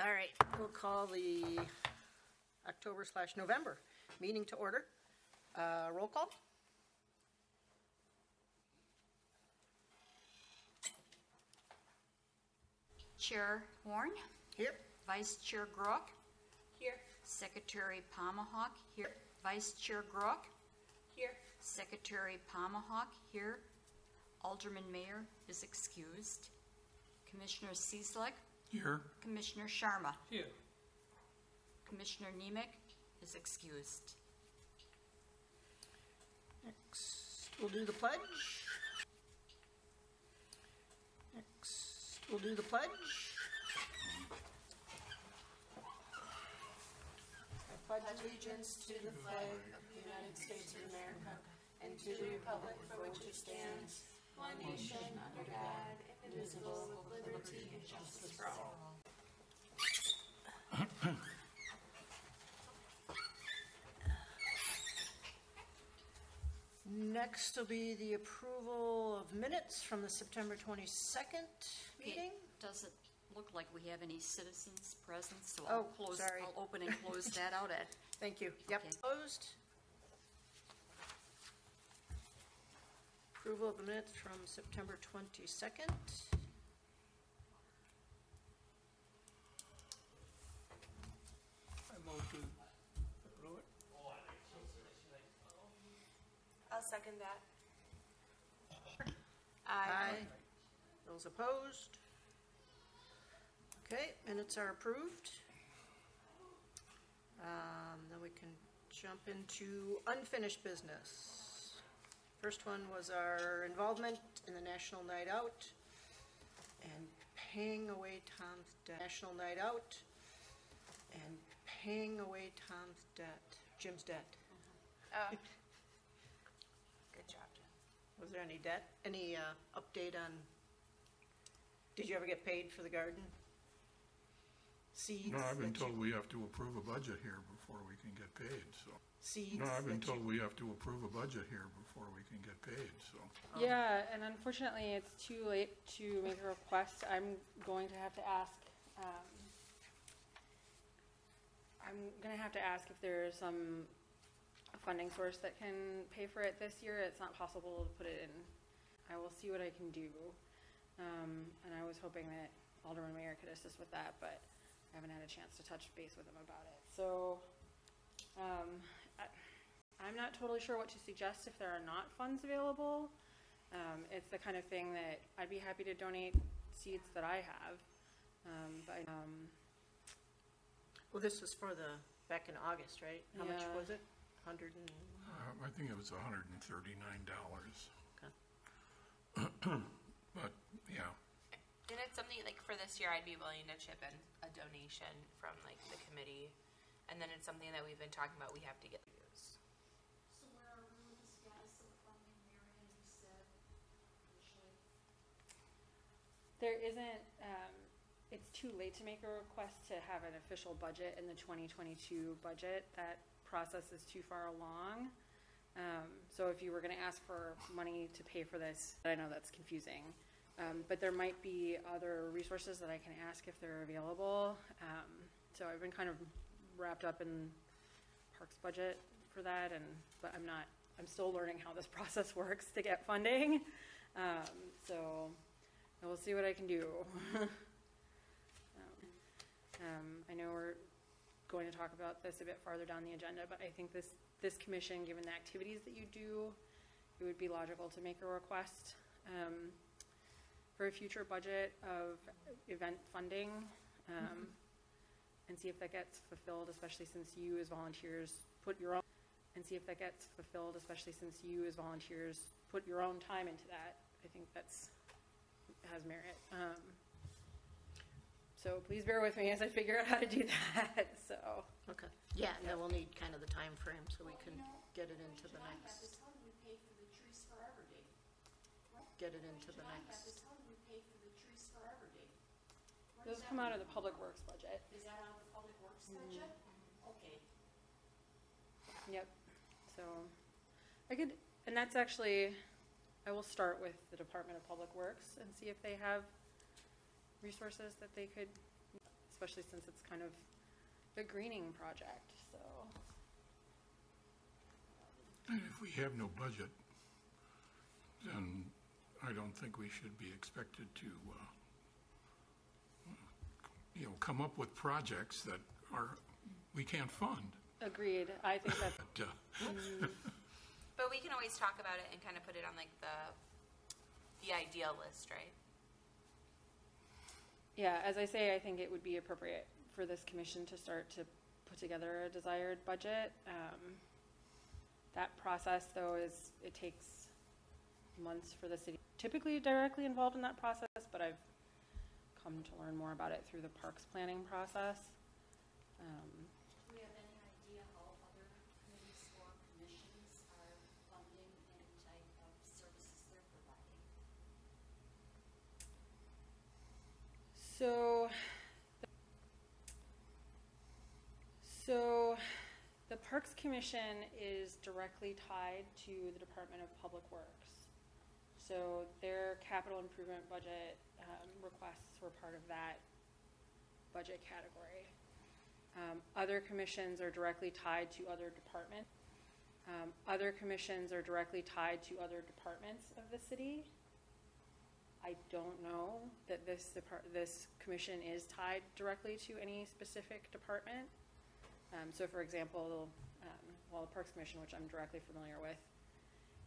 All right, we'll call the October/November meeting to order. Roll call. Chair Horn. Here. Vice Chair Grock. Here. Secretary Pomahawk. Here. Vice Chair Grock. Here. Secretary Pomahawk. Here. Alderman Mayor is excused. Commissioner Cieslak. Here. Commissioner Sharma. Here. Commissioner Nemec is excused. Next, we'll do the pledge. Next, we'll do the pledge. I pledge allegiance to the flag of the United States of America and to the republic for which it stands, one nation, under God, indivisible, with liberty and justice for all. Next will be the approval of minutes from the September 22nd meeting. Does it look like we have any citizens present? So Oh, sorry. I'll open and close that out at. Thank you. Yep. Okay. Closed. Approval of the minutes from September 22nd. I move to approve it. I'll second that. Aye. Those opposed? Okay, minutes are approved. Then we can jump into unfinished business. First one was our involvement in the National Night Out and paying away Tom's debt. National Night Out and paying away Tom's debt, Jim's debt. Oh. Good job, Jen. Was there any debt? Any update on, did you ever get paid for the garden? Seeds? No, I've been that you- told we have to approve a budget here before we can get paid, so. Seeds? No, I've been that you- told we have to approve a budget here before we can get paid, so. Yeah, and unfortunately, it's too late to make a request. I'm going to have to ask, if there's some funding source that can pay for it this year. It's not possible to put it in. I will see what I can do. And I was hoping that Alderman Mayor could assist with that, but I haven't had a chance to touch base with him about it. So, I'm not totally sure what to suggest if there are not funds available. It's the kind of thing that I'd be happy to donate seeds that I have. Well, this was for the, back in August, right? How much Yeah. was it? 100 and, I think it was $139. okay. But, yeah, And it's something like for this year, I'd be willing to chip in a donation from like the committee, and then it's something that we've been talking about. We have to get used. So where are we with the status of funding, Marion, you said initially? There isn't, it's too late to make a request to have an official budget in the 2022 budget. That process is too far along. So if you were going to ask for money to pay for this, I know that's confusing. But there might be other resources that I can ask if they're available. So I've been kind of wrapped up in Parks budget for that, but I'm still learning how this process works to get funding. So I will see what I can do. I know we're going to talk about this a bit farther down the agenda, but I think this commission, given the activities that you do, it would be logical to make a request for a future budget of event funding, and see if that gets fulfilled, especially since you as volunteers put your own time into that. I think has merit. So please bear with me as I figure out how to do that. So Okay. Yeah, and then we'll need kind of the time frame so we can get it into the At next, this time, we pay for the Trees Forever Day. get it into the At next. this time, we pay for the Trees Forever Day. Where those does come that out of the public works budget. Is that out of the public works budget? Okay. Yep. So and that's actually, I will start with the Department of Public Works and see if they have resources that they could, especially since it's kind of a greening project, so. And if we have no budget, then I don't think we should be expected to, come up with projects that we can't fund. Agreed, I think that's, But, But we can always talk about it and kind of put it on like the ideal list, right? yeah, as I say, I think it would be appropriate for this commission to start to put together a desired budget. That process, though, it takes months for the city, typically directly involved in that process, but I've come to learn more about it through the parks planning process. Do we have any idea how other committees or commissions are funding any type of services they're providing? So the Parks Commission is directly tied to the Department of Public Works. So their capital improvement budget requests were part of that budget category. Other commissions are directly tied to other departments. Other commissions are directly tied to other departments of the city. I don't know that this commission is tied directly to any specific department. So for example, the Parks Commission, which I'm directly familiar with,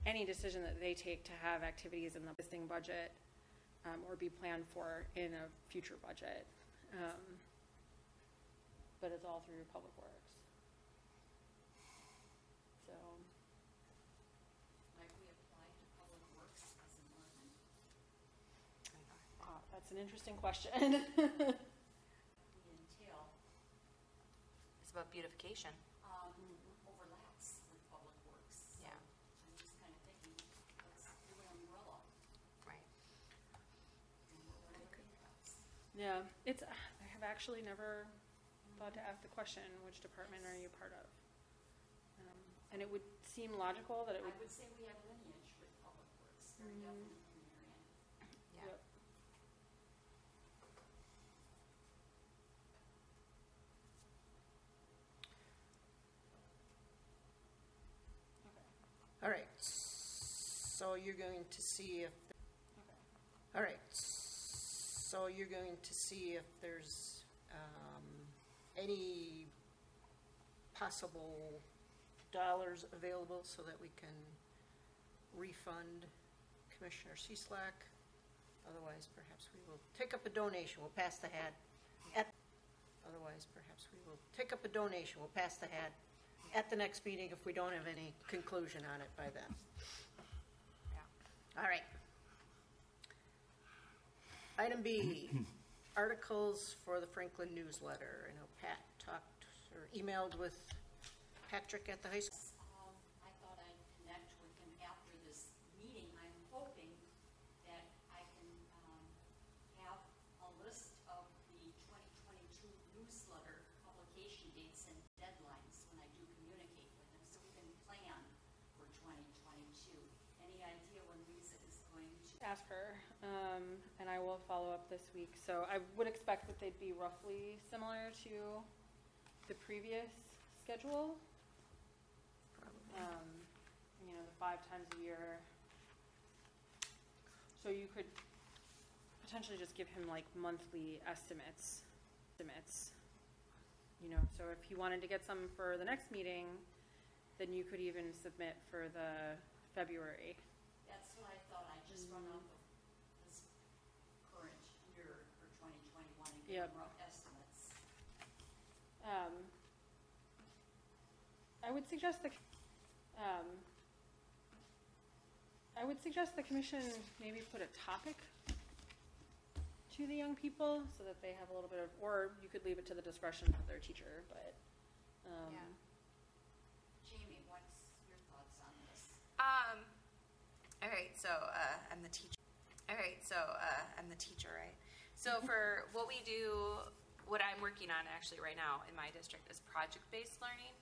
any decision that they take to have activities in the existing budget or be planned for in a future budget, but it's all through Public Works. So, Might we apply to Public Works as an ordinance? that's an interesting question. We entail It's about beautification. overlaps with Public Works. So Yeah. I'm just kind of thinking, let's do an umbrella Right. and whatever it comes. Yeah, I have actually never thought to ask the question, which department are you part of? And it would seem logical that it I would. would say we have lineage with Public Works, very definitely from Marion. Yeah. Yep. All right, so you're going to see if, all right, so you're going to see if there's any possible dollars available so that we can refund Commissioner Cieslak. Otherwise, perhaps we will take up a donation, we'll pass the hat. Otherwise, perhaps we will take up a donation, we'll pass the hat at the next meeting if we don't have any conclusion on it by then. Yeah. All right. Item B, articles for the Franklin newsletter. I know Pat talked or emailed with Patrick at the high school. I thought I'd connect with him after this meeting. I'm hoping that I can have a list of the 2022 newsletter publication dates and deadlines when I do communicate with him, so we can plan for 2022. Any idea when Lisa is going to? Ask her, and I will follow up this week. So I would expect that they'd be roughly similar to the previous schedule. The 5 times a year. So you could potentially just give him like monthly estimates. So if he wanted to get some for the next meeting, then you could even submit for the February. That's what I thought. I just run off of this current year for 2021 and give Yep. them rough estimates. I would suggest the commission maybe put a topic to the young people so that they have a little bit of, or you could leave it to the discretion of their teacher, but, Yeah. Jamie, what's your thoughts on this? All right, so I'm the teacher. I'm the teacher, right? So for what we do, what I'm working on actually right now in my district is project-based learning,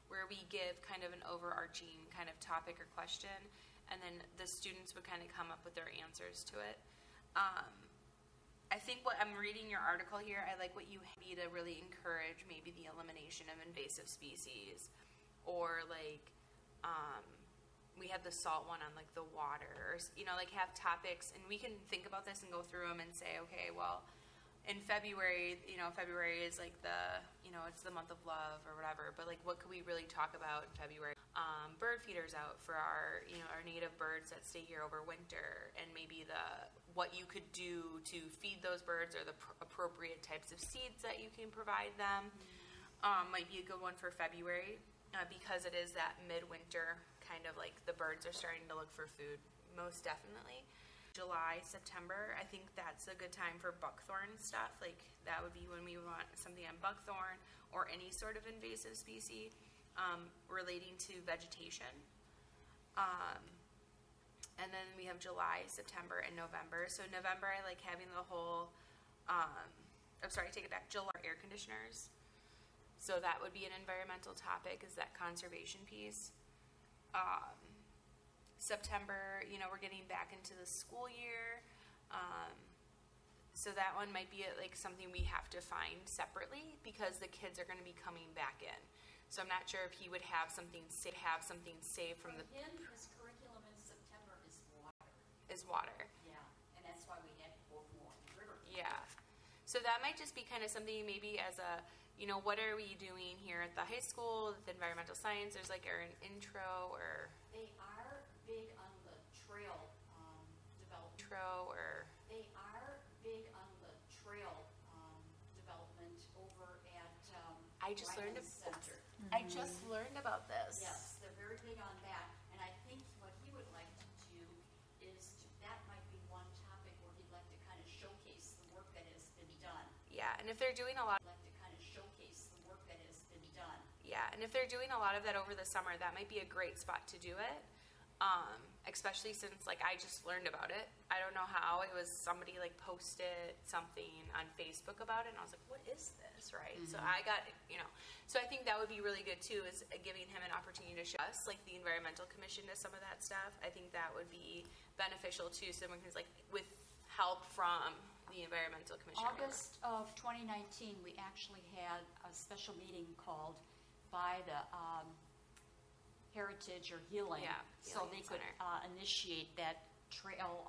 where we give kind of an overarching kind of topic or question, and then the students would kind of come up with their answers to it. I think what I'm reading your article here, I like what you be to really encourage maybe the elimination of invasive species, or like we have the salt one on like the water, or like have topics, and we can think about this and go through them and say, okay, well, in February, February is like it's the month of love or whatever, but like what could we really talk about in February? Bird feeders out for our native birds that stay here over winter, and maybe what you could do to feed those birds, or the appropriate types of seeds that you can provide them. Might be a good one for February, because it is that midwinter kind of like the birds are starting to look for food, most definitely. July, September, I think that's a good time for buckthorn stuff. Like that would be when we want something on buckthorn or any sort of invasive species relating to vegetation. And then we have July, September, and November. So November, I like having the whole, take it back, July air conditioners. So that would be an environmental topic, is that conservation piece. September, we're getting back into the school year. So that one might be like something we have to find separately, because the kids are going to be coming back in. So I'm not sure if he would have something saved from the him, his curriculum in September is water. water. Yeah, and that's why we had to go more river. Yeah. So that might just be kind of something maybe as a, what are we doing here at the high school with environmental science? There's like an intro or They are big on the trail development. They are big on the trail development over at I just learned Ryland Center. I just learned about this. Yes, they're very big on that, and I think what he would like to do is that might be one topic where he'd like to kind of showcase the work that has been done. Yeah, and if they're doing a lot and if they're doing a lot of that over the summer, that might be a great spot to do it. Especially since like I just learned about it. I don't know how. It was somebody like posted something on Facebook about it, and I was like, what is this, right? So I got, so I think that would be really good too, is giving him an opportunity to show us, like the Environmental Commission does some of that stuff. I think that would be beneficial too, someone who's like with help from the Environmental Commission. August of 2019, we actually had a special meeting called by the Heritage or Healing, so they could initiate that trail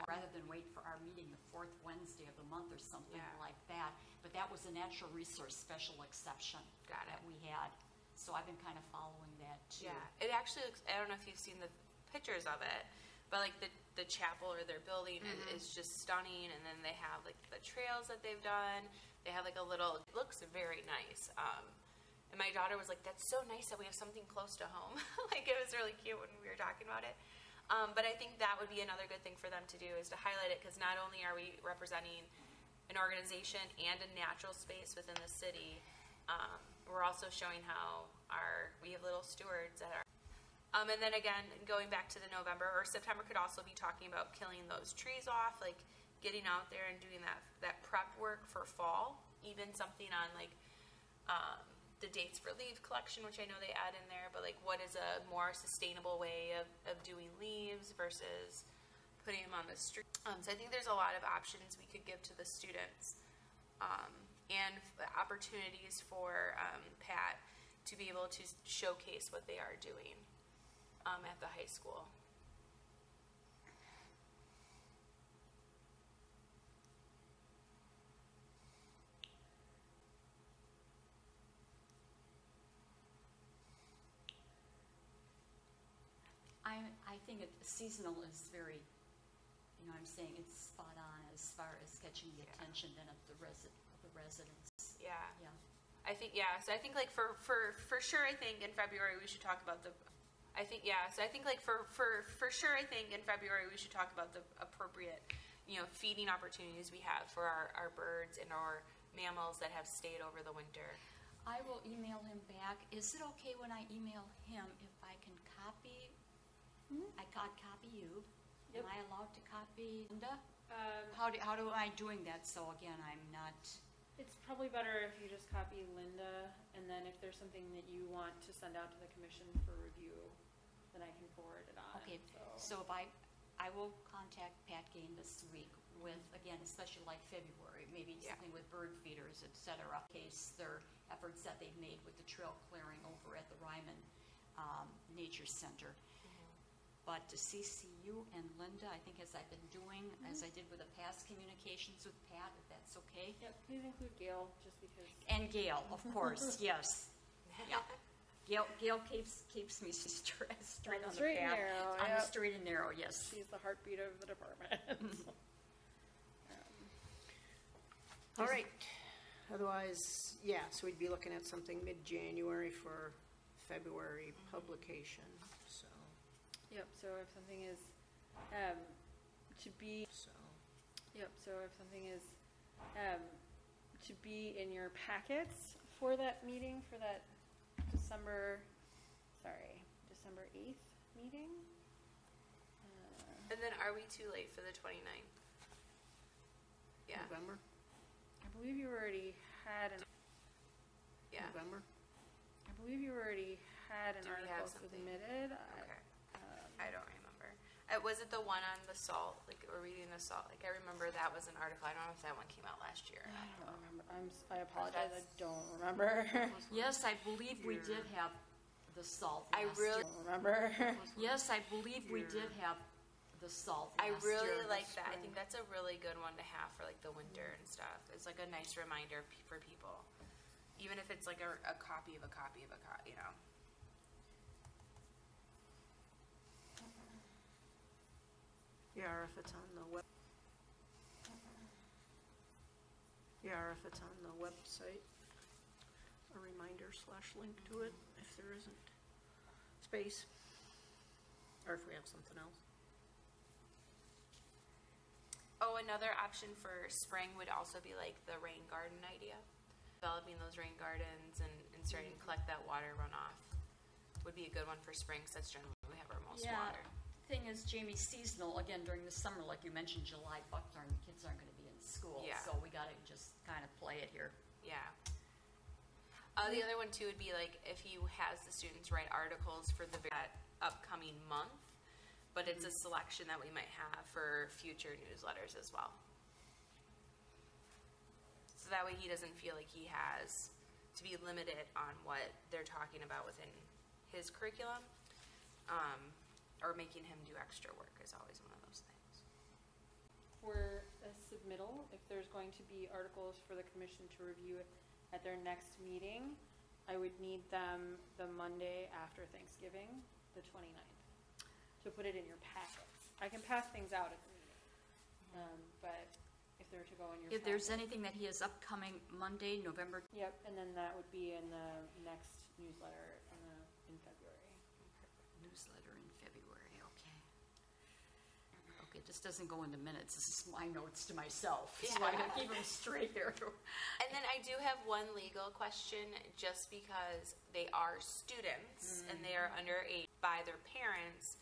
rather than wait for our meeting the fourth Wednesday of the month or something like that. But that was a natural resource special exception that we had. So I've been kind of following that too. Yeah, it actually looks, I don't know if you've seen the pictures of it, but like the chapel or their building is just stunning, and then they have like the trails that they've done. They have like a little, it looks very nice. And my daughter was like, that's so nice that we have something close to home. Like, it was really cute when we were talking about it. But I think that would be another good thing for them to do, is to highlight it, because not only are we representing an organization and a natural space within the city, we're also showing how we have little stewards that are. And then again, going back to the November or September could also be talking about killing those trees off, like getting out there and doing that prep work for fall, even something on like, the dates for leaf collection, which I know they add in there, but like what is a more sustainable way of doing leaves versus putting them on the street. So I think there's a lot of options we could give to the students, and opportunities for Pat to be able to showcase what they are doing at the high school. I think seasonal is very, I'm saying it's spot on as far as catching the attention then of the residents. Yeah. Yeah. I think, so I think like for sure, I think in February we should talk about so I think like for sure, I think in February we should talk about the appropriate, feeding opportunities we have for our birds and our mammals that have stayed over the winter. I will email him back. Is it okay when I email him if I can copy? I can't copy you. Yep. Am I allowed to copy Linda? How am I doing that? So again, I'm not. It's probably better if you just copy Linda, and then if there's something that you want to send out to the commission for review, then I can forward it on. Okay. So So if I I will contact Pat Gain this week with, again, especially like February, maybe something with bird feeders, et cetera, in case their efforts that they've made with the trail clearing over at the Ryman Nature Center. But to CC you and Linda, I think as I've been doing, as I did with the past communications with Pat, if that's okay. Yep, please include Gail, just because. And Gail, of course, yes. Yeah. Gail keeps me straight on the straight and path. narrow, On the yep. straight and narrow, yes. She's the heartbeat of the department. All right. Otherwise, yeah, so we'd be looking at something mid-January for February publication, so, Yep, so if something is, to be, yep, so if something is, to be in your packets for that meeting, for that December 8th meeting? And then are we too late for the 29th? Yeah, November? I believe you already had an, yeah. November? I believe you already had an Do we have article something? submitted. Okay. I don't remember. Was it the one on the salt, like, or reading the salt? Like, I remember that was an article. I don't know if that one came out last year. I don't remember. I apologize. I don't remember. Yes, I believe we did have the salt I last really- year. Don't remember. Yes, I believe we did have the salt I last really year. like that. I think that's a really good one to have for like the winter and stuff. It's like a nice reminder for people, even if it's like a copy of a copy of a copy, you know. Yeah, or if it's on the web. Yeah, or if it's on the website, a reminder / link to it, if there isn't space. Or if we have something else. Oh, another option for spring would also be like the rain garden idea. Developing those rain gardens and starting to collect that water runoff would be a good one for spring, because that's generally when we have our most Yeah. water. Thing is, Jamie, seasonal, again, during the summer, like you mentioned, July, Buckthorn, the kids aren't gonna be in school. Yeah. So we gotta just kind of play it here. Yeah. The other one too would be like if he has the students write articles for that upcoming month, but it's a selection that we might have for future newsletters as well. So that way he doesn't feel like he has to be limited on what they're talking about within his curriculum, or making him do extra work is always one of those things. For a submittal, if there's going to be articles for the commission to review at their next meeting, I would need them the Monday after Thanksgiving, the 29th, to put it in your packets. I can pass things out at the meeting, but if they're to go in your If there's packet- anything that he has upcoming Monday, November, Yep, and then that would be in the next newsletter in February. newsletter in February, okay. Okay, this doesn't go into minutes, this is my notes to myself, so I gotta keep them straight here. And then I do have one legal question, just because they are students and they are underage by their parents,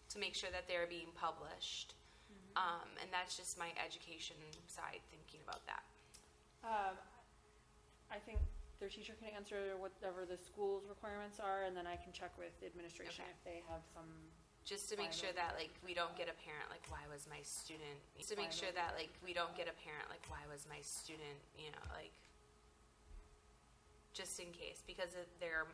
to make sure that they're being published. And that's just my education side thinking about that. I think their teacher can answer whatever the school's requirements are, and then I can check with the administration Okay. if they have some. Just to make sure that like we don't get a parent like, why was my student? Just to make sure that like we don't get a parent like, why was my student? You know, like just in case, because if they're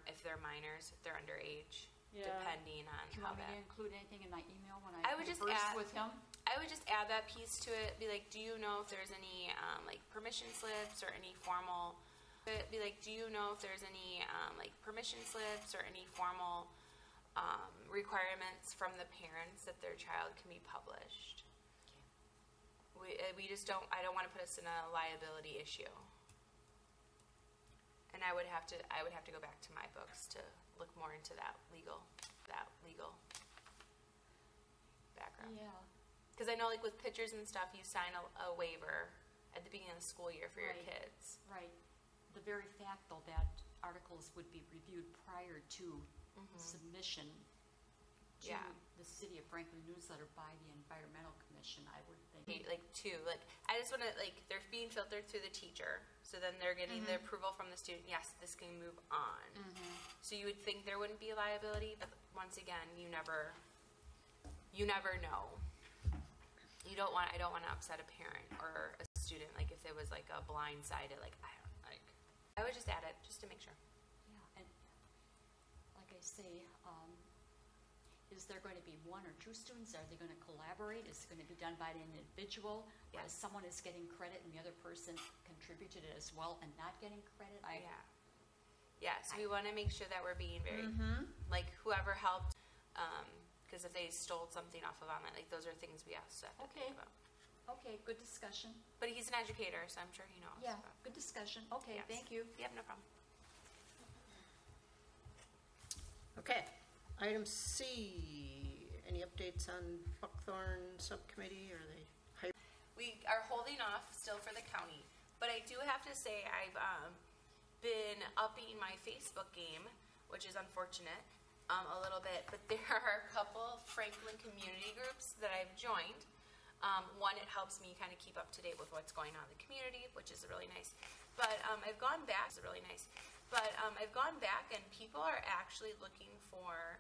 minors, if they're underage, Yeah. depending on Do you how want me that. to include anything in my email when I would just converse add- with him? I would just add that piece to it. Be like, do you know if there's any like permission slips or any formal? Be like, do you know if there's any like permission slips or any formal requirements from the parents that their child can be published? We just don't. I don't want to put us in a liability issue. And I would have to go back to my books to look more into that legal background. Yeah. Because I know, like, with pictures and stuff, you sign a waiver at the beginning of the school year for your Right. kids. Right. The very fact, though, that articles would be reviewed prior to submission to Yeah. the City of Franklin newsletter by the Environmental Commission, I would think. Like, too, like, I just want to, like, they're being filtered through the teacher, so then they're getting the approval from the student, yes, this can move on. So you would think there wouldn't be liability, but once again, you never know. I don't want to upset a parent or a student, like if there was like a blindsided, like, I would just add it just to make sure. Yeah, and like I say, is there going to be one or two students? Are they going to collaborate? Is it going to be done by an individual? Yeah. Whereas someone is getting credit and the other person contributed it as well and not getting credit? Yeah, so we want to make sure that we're being very, like, whoever helped, because if they stole something off of online, like, those are things we also have to think about. Okay, good discussion. But he's an educator, so I'm sure he knows. Yeah, but- good discussion. Okay, Yes. thank you. Yep, no problem. Okay, item C, any updates on Buckthorn Subcommittee, are they hired? We are holding off still for the county, but I do have to say I've been upping my Facebook game, which is unfortunate, a little bit, but there are a couple Franklin community groups that I've joined. One, it helps me kind of keep up to date with what's going on in the community, which is really nice. But I've gone back, it's really nice. But I've gone back and people are actually looking for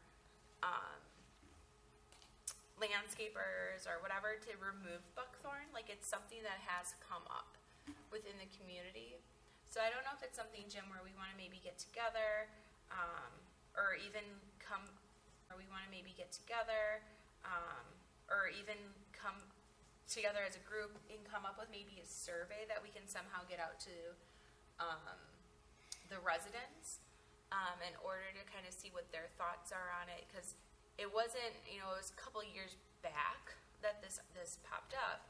landscapers or whatever to remove buckthorn. Like, it's something that has come up within the community. So I don't know if it's something, Jim, where we want to maybe get together, or even come together as a group and come up with maybe a survey that we can somehow get out to the residents in order to kind of see what their thoughts are on it, because it wasn't, it was a couple years back that this popped up,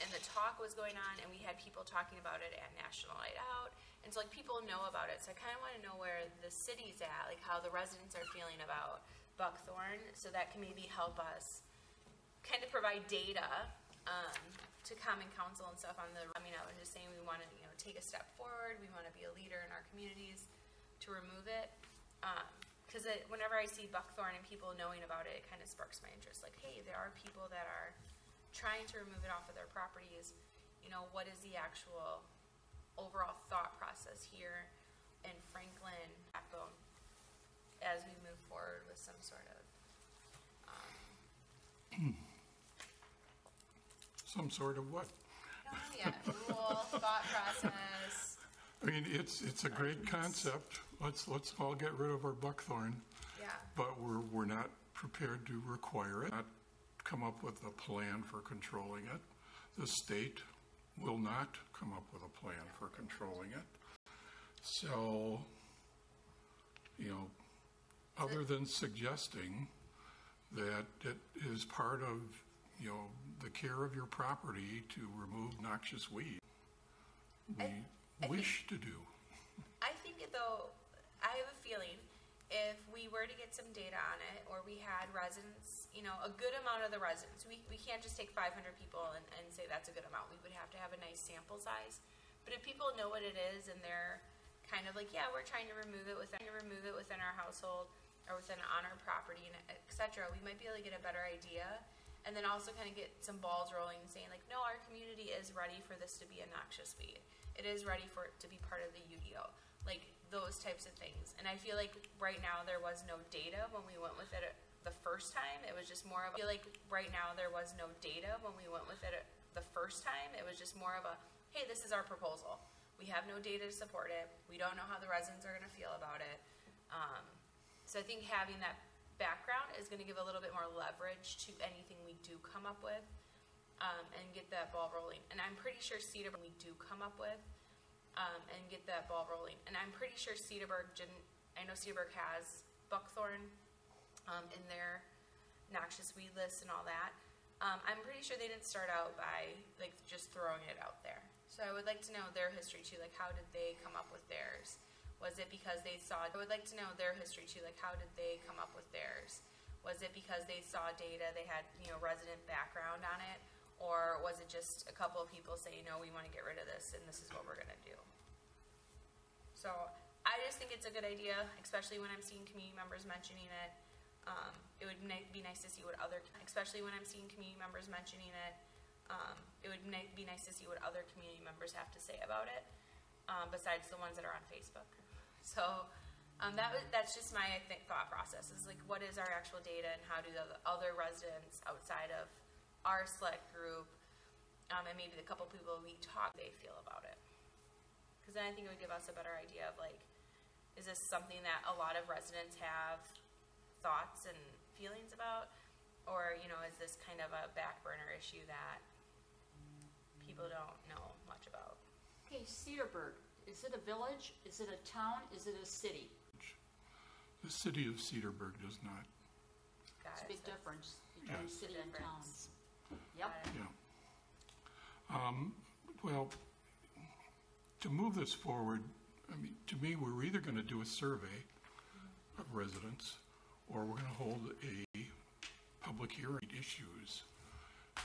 and the talk was going on, and we had people talking about it at National Night Out, and so, like, people know about it, so I kind of want to know where the city's at, like how the residents are feeling about buckthorn, so that can maybe help us kind of provide data to common council and stuff on the coming out and just saying we want to take a step forward, we want to be a leader in our communities to remove it, because whenever I see buckthorn and people knowing about it, it kind of sparks my interest, like, hey, there are people that are trying to remove it off of their properties, what is the actual overall thought process here in Franklin backbone as we move forward with some sort of Some sort of what? rule, thought process. I mean, it's a great concept. Let's all get rid of our buckthorn, Yeah. but we're not prepared to require it. Not come up with a plan for controlling it. The state will not come up with a plan for controlling it. So, other than suggesting that it is part of, the care of your property to remove noxious weed, we wish to do. I think, though, I have a feeling if we were to get some data on it, or we had residents, a good amount of the residents, we can't just take 500 people and say that's a good amount. We would have to have a nice sample size. But if people know what it is and they're kind of like, yeah, we're trying to remove it within our household or on our property, and et cetera, we might be able to get a better idea. And then also kind of get some balls rolling and saying, like, no, our community is ready for this to be a noxious weed. It is ready for it to be part of the UDO. Like, those types of things. And I feel like right now there was no data when we went with it the first time. It was just more of a, hey, this is our proposal. We have no data to support it. We don't know how the residents are going to feel about it. So I think having that background is going to give a little bit more leverage to anything we do come up with, and get that ball rolling. And I'm pretty sure Cedarburg I know Cedarburg has buckthorn in their noxious weed list and all that. I'm pretty sure they didn't start out by like just throwing it out there. So I would like to know their history too, like how did they come up with theirs? Was it because they saw data, they had, resident background on it? Or was it just a couple of people saying, no, we want to get rid of this and this is what we're going to do? So I just think it's a good idea, especially when I'm seeing community members mentioning it. It would be nice to see what other community members have to say about it, besides the ones that are on Facebook. So That's just my, I think, thought process is like, what is our actual data and how do the other residents outside of our select group, and maybe the couple people we talk, they feel about it. Because then I think it would give us a better idea of like, is this something that a lot of residents have thoughts and feelings about? Or, you know, is this kind of a back burner issue that people don't know much about? Okay, Cedarburg, is it a village? Is it a town? Is it a city? The city of Cedarburg does not. Got It's a it. big difference between Yes. city and towns. Yep. Yeah. Well, to move this forward, I mean, to me, we're either going to do a survey of residents, or we're going to hold a public hearing issues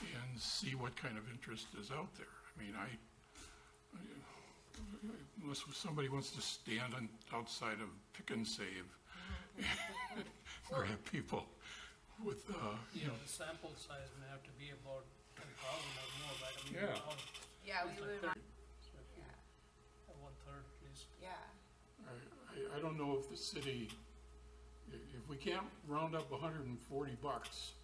and see what kind of interest is out there. I mean, unless somebody wants to stand outside of Pick and Save, grab people with, You know, the sample size may have to be about 10,000 or more, right? I mean, Yeah. Yeah, we it's would like want, 30, so if you have 1/3 at least. yeah. I don't know if the city, if we can't round up $140,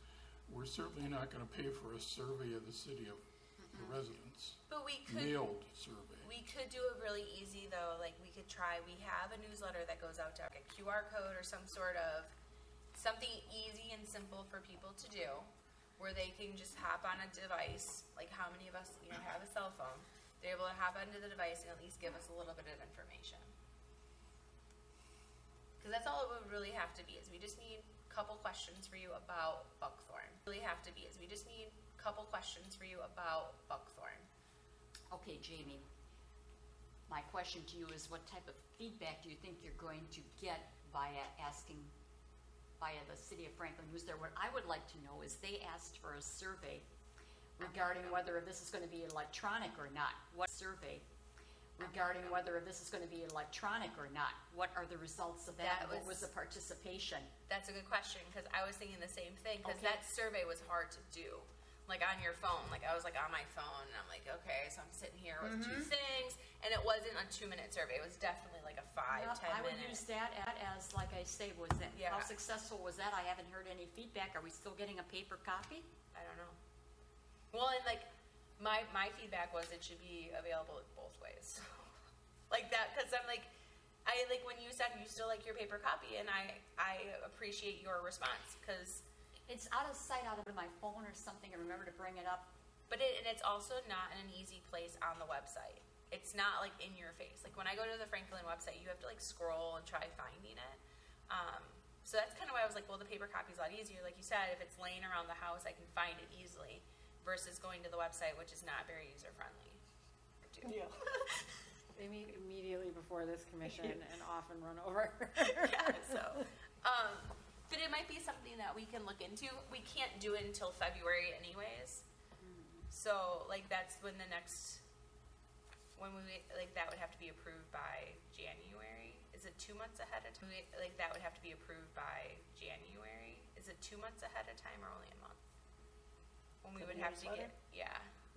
we're certainly not going to pay for a survey of the city of the residents, But we could. mailed survey. We could do it really easy though, like we could try, we have a newsletter that goes out to like a QR code or some sort of, something easy and simple for people to do, where they can just hop on a device, like how many of us, you know, have a cell phone, they're able to hop onto the device and at least give us a little bit of information. Because that's all it would really have to be, is we just need a couple questions for you about buckthorn. Really have to be, is we just need a couple questions for you about buckthorn. Okay, Jamie. My question to you is, what type of feedback do you think you're going to get via asking, via the City of Franklin who's there? What I would like to know is, they asked for a survey regarding whether this is going to be electronic or not. What survey regarding whether this is going to be electronic or not? What are the results of that? What was the participation? That's a good question, because I was thinking the same thing, because Okay. that survey was hard to do. Like on your phone, like I was like on my phone, and I'm like, okay, so I'm sitting here with two things, and it wasn't a 2-minute survey. It was definitely like a 5, Well, 10 I would minute. use that as, like I say, was that, Yeah. how successful was that? I haven't heard any feedback. Are we still getting a paper copy? I don't know. Well, and like my feedback was it should be available both ways, like that, because I'm like, I like when you said you still like your paper copy, and I appreciate your response, because. It's out of sight, out of my phone or something, and remember to bring it up. But it's also not in an easy place on the website. It's not like in your face. Like when I go to the Franklin website, you have to like scroll and try finding it. So that's kind of why I was like, well, the paper copy is a lot easier. Like you said, if it's laying around the house, I can find it easily, versus going to the website, which is not very user friendly. Yeah. They meet immediately before this commission and often run over. Yeah. So, but it might be something that we can look into. We can't do it until February, anyways. So like that's when when we like that would have to be approved by January. Is it 2 months ahead of time? Like that would have to be approved by January. Is it 2 months ahead of time or only a month? When we For would the have to newsletter?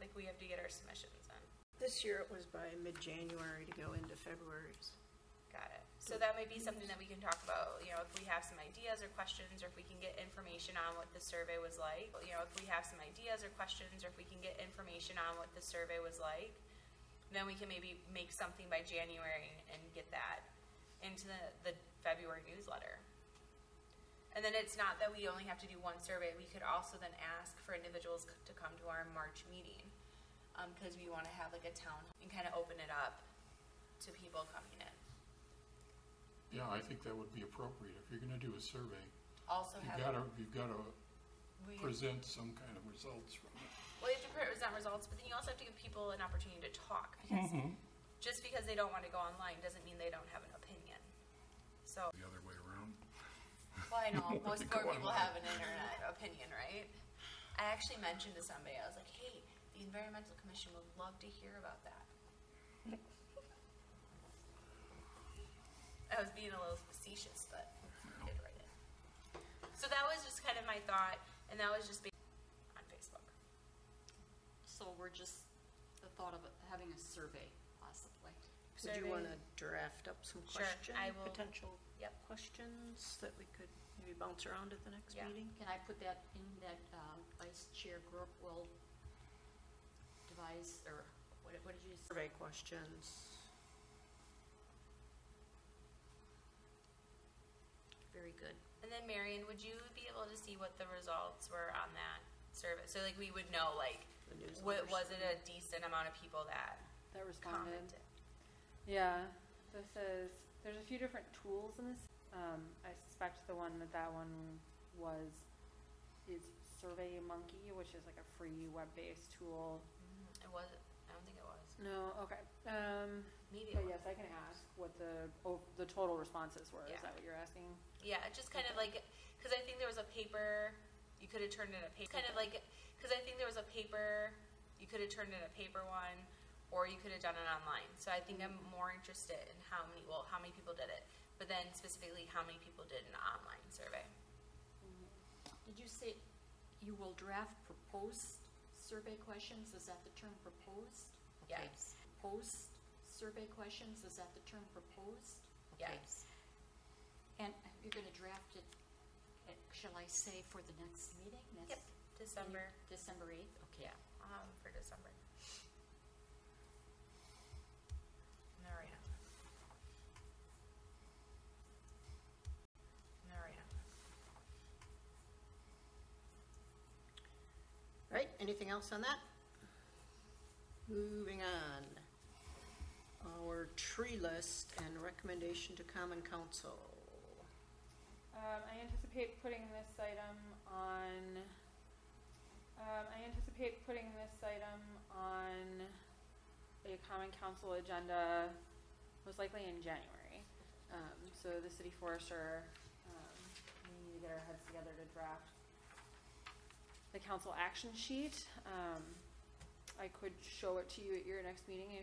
like we have to get our submissions in. This year it was by mid-January to go into February's. Got it. So that might be something that we can talk about, you know, if we have some ideas or questions, or if we can get information on what the survey was like. You know, if we have some ideas or questions, or if we can get information on what the survey was like, then we can maybe make something by January and get that into the February newsletter. And then it's not that we only have to do one survey. We could also then ask for individuals to come to our March meeting, because we want to have like a town and kind of open it up to people coming in. Yeah, I think that would be appropriate. If you're going to do a survey, Also you've have. got to We, present some kind of results from it. well, you have to present results, but then you also have to give people an opportunity to talk, because just because they don't want to go online doesn't mean they don't have an opinion. So, The other way around. well, I know most Go more people online. have an internet opinion, right? I actually mentioned to somebody, I was like, hey, the Environmental Commission would love to hear about that. I was being a little facetious, but I did write it. So that was just kind of my thought, and that was just based on Facebook. So we're just, the thought of having a survey, possibly. Would you want to draft up some Sure, questions, I will. potential Yep. questions that we could maybe bounce around at the next Yeah. meeting? Can I put that in that vice chair group will devise, or what did you say? Survey questions. Very good. And then Marion, would you be able to see what the results were on that survey? So like we would know like, The newsletter was it a decent amount of people that That responded. commented? Yeah, this is, there's a few different tools in this. I suspect the one that one was is Survey Monkey, which is like a free web-based tool. It was, I don't think it was. No, okay. Maybe But it was. yes, I can ask what the total responses were. Is Yeah. that what you're asking? Yeah, just kind of like, because I think there was a paper, you could have turned in a paper, kind of like, because I think there was a paper, you could have turned in a paper one, or you could have done it online. So I think I'm more interested in how many people did it, but then specifically how many people did an online survey. Did you say you will draft proposed survey questions? Is that the term proposed? Okay. Yes. Proposed survey questions, is that the term proposed? Okay. Yes. And you're gonna draft it, shall I say, for the next meeting? Yep, December. December 8th, okay. Yeah, for December. Marion. Right, anything else on that? Moving on. Our tree list and recommendation to Common Council. I anticipate putting this item on a common council agenda, most likely in January. So the city forester, we need to get our heads together to draft the council action sheet. I could show it to you at your next meeting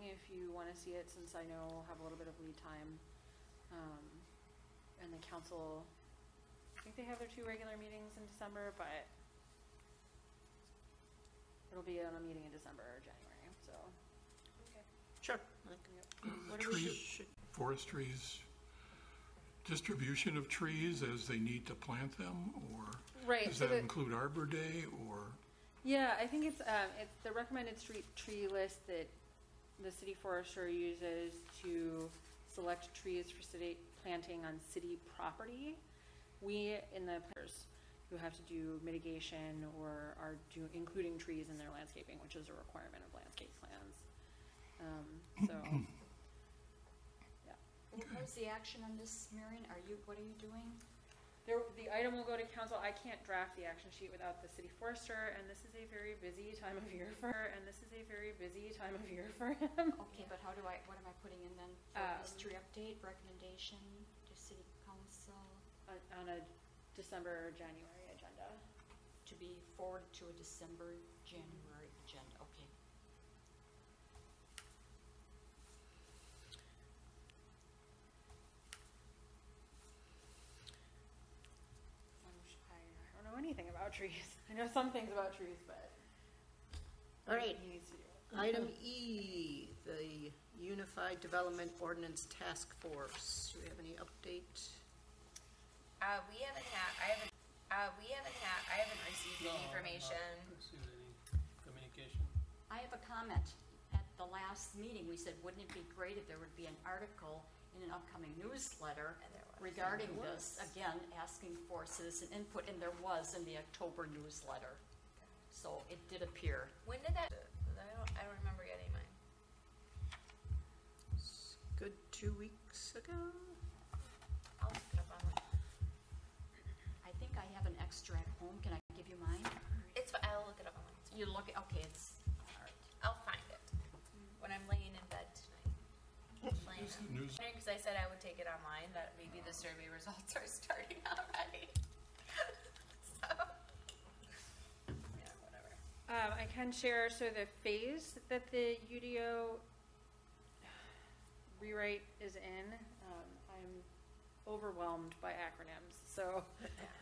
if you want to see it, since I know we'll have a little bit of lead time. And the council, I think they have their 2 regular meetings in December, but it'll be on a meeting in December or January, so. Sure. What do we Trees, should, forestry's distribution of trees as they need to plant them, or Right, does so that include Arbor Day, or? Yeah, I think it's the recommended tree list that the city forester uses to select trees for city planting on city property. We, in the planners who have to do mitigation or are including trees in their landscaping, which is a requirement of landscape plans. So, yeah. What was the action on this, Marion? What are you doing? The item will go to council. I can't draft the action sheet without the city forester, and this is a very busy time of year for him. Okay, but what am I putting in then for history update, recommendation to city council On a December or January agenda. to be forwarded to a December, January agenda, okay. I don't know anything about trees. I know some things about trees, but all right, he needs to do it. item E, the Unified Development Ordinance Task Force. Do we have any update? I haven't received any information. Received any communication? I have a comment. At the last meeting, we said, wouldn't it be great if there would be an article in an upcoming newsletter And there was. regarding this, again, asking for citizen input, and there was in the October newsletter. So it did appear. When did that? I don't remember getting mine. Good 2 weeks ago? I'll look it up online. I think I have an extra at home. Can I give you mine? I'll look it up online. You look, okay, it's, all right. I'll find it when I'm laying in bed tonight. Is the news, Because I said I would take it online, that maybe the survey results are starting already. So, yeah, whatever. I can share, so the phase that the UDO rewrite is in, I'm overwhelmed by acronyms, so